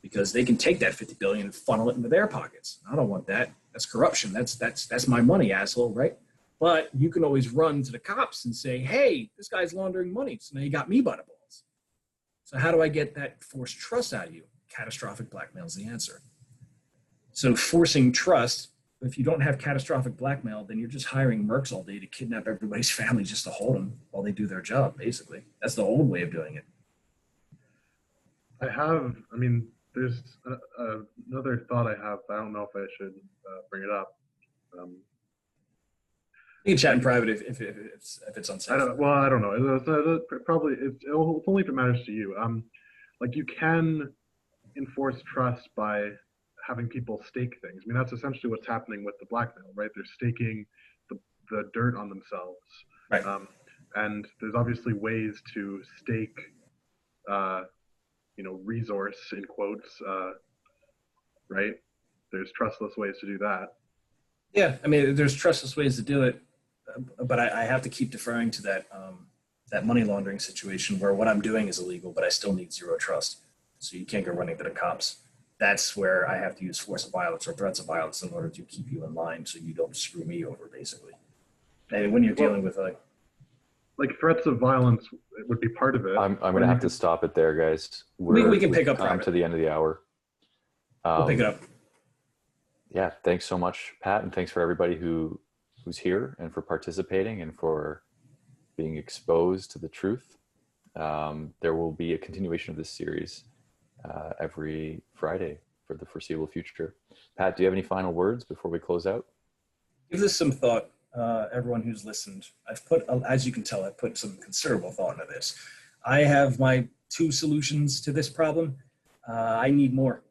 [SPEAKER 3] because they can take that 50 billion and funnel it into their pockets. I don't want that. That's corruption. That's my money, asshole, right? But you can always run to the cops and say, hey, this guy's laundering money. So now you got me by the balls. So how do I get that forced trust out of you? Catastrophic blackmail is the answer. So forcing trust, if you don't have catastrophic blackmail, then you're just hiring mercs all day to kidnap everybody's family just to hold them while they do their job, basically. That's the old way of doing it.
[SPEAKER 8] There's another thought I have. I don't know if I should bring it up.
[SPEAKER 3] You can chat in private if it's unsafe.
[SPEAKER 8] I don't know. It's only if it matters to you. You can enforce trust by having people stake things. I mean, that's essentially what's happening with the blackmail, right? They're staking the dirt on themselves.
[SPEAKER 3] Right.
[SPEAKER 8] And there's obviously ways to stake, resource in quotes, right? There's trustless ways to do that.
[SPEAKER 3] Yeah, I mean, there's trustless ways to do it, but I have to keep deferring to that money laundering situation where what I'm doing is illegal, but I still need zero trust. So you can't go running to the cops. That's where I have to use force of violence or threats of violence in order to keep you in line so you don't screw me over, basically. And when you're dealing with
[SPEAKER 8] threats of violence, it would be part of it.
[SPEAKER 2] I'm going to have to stop it there, guys.
[SPEAKER 3] We can pick up
[SPEAKER 2] to the end of the hour.
[SPEAKER 3] We'll pick it up.
[SPEAKER 2] Yeah, thanks so much, Pat, and thanks for everybody who's here and for participating and for being exposed to the truth. There will be a continuation of this series every Friday for the foreseeable future. Pat, do you have any final words before we close out?
[SPEAKER 3] Give this some thought, everyone who's listened. As you can tell, I've put some considerable thought into this. I have my 2 solutions to this problem. I need more.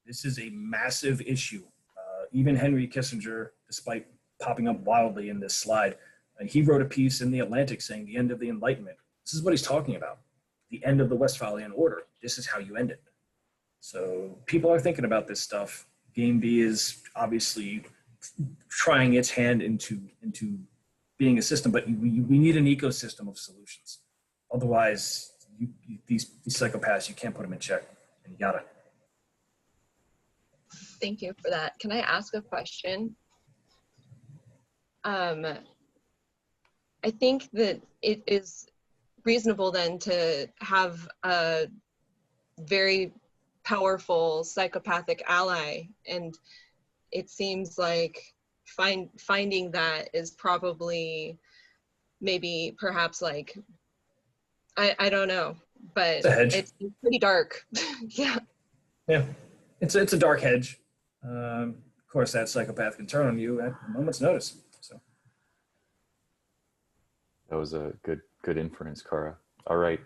[SPEAKER 3] This is a massive issue. Even Henry Kissinger, despite popping up wildly in this slide, he wrote a piece in The Atlantic saying the end of the Enlightenment. This is what he's talking about. the end of the Westphalian Order. This is how you end it. So people are thinking about this stuff. Game B is obviously trying its hand into being a system, but we need an ecosystem of solutions. Otherwise, these psychopaths, you can't put them in check, and you gotta.
[SPEAKER 9] Thank you for that. Can I ask a question? I think that it is reasonable then to have a very powerful psychopathic ally, and it seems like finding that is probably maybe perhaps like I don't know, but it's pretty dark. Yeah.
[SPEAKER 3] It's a dark hedge. Of course, that psychopath can turn on you at a moment's notice. So
[SPEAKER 2] That was a good inference, Kara. All right.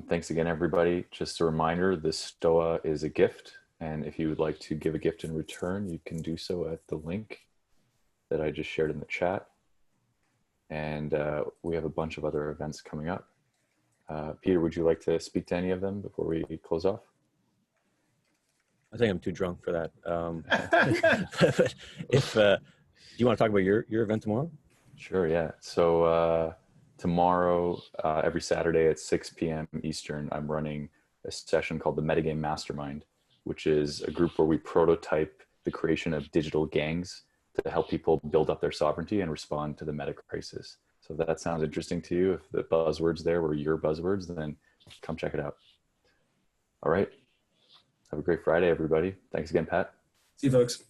[SPEAKER 2] Thanks again, everybody. Just a reminder, the Stoa is a gift. And if you would like to give a gift in return, you can do so at the link that I just shared in the chat. And we have a bunch of other events coming up. Peter, would you like to speak to any of them before we close off?
[SPEAKER 4] I think I'm too drunk for that. But if do you want to talk about your event tomorrow?
[SPEAKER 2] Sure, yeah. So tomorrow, every Saturday at 6 p.m. Eastern, I'm running a session called the Metagame Mastermind, which is a group where we prototype the creation of digital gangs to help people build up their sovereignty and respond to the meta crisis. So if that sounds interesting to you, if the buzzwords there were your buzzwords, then come check it out. All right. Have a great Friday, everybody. Thanks again, Pat.
[SPEAKER 3] see you, folks.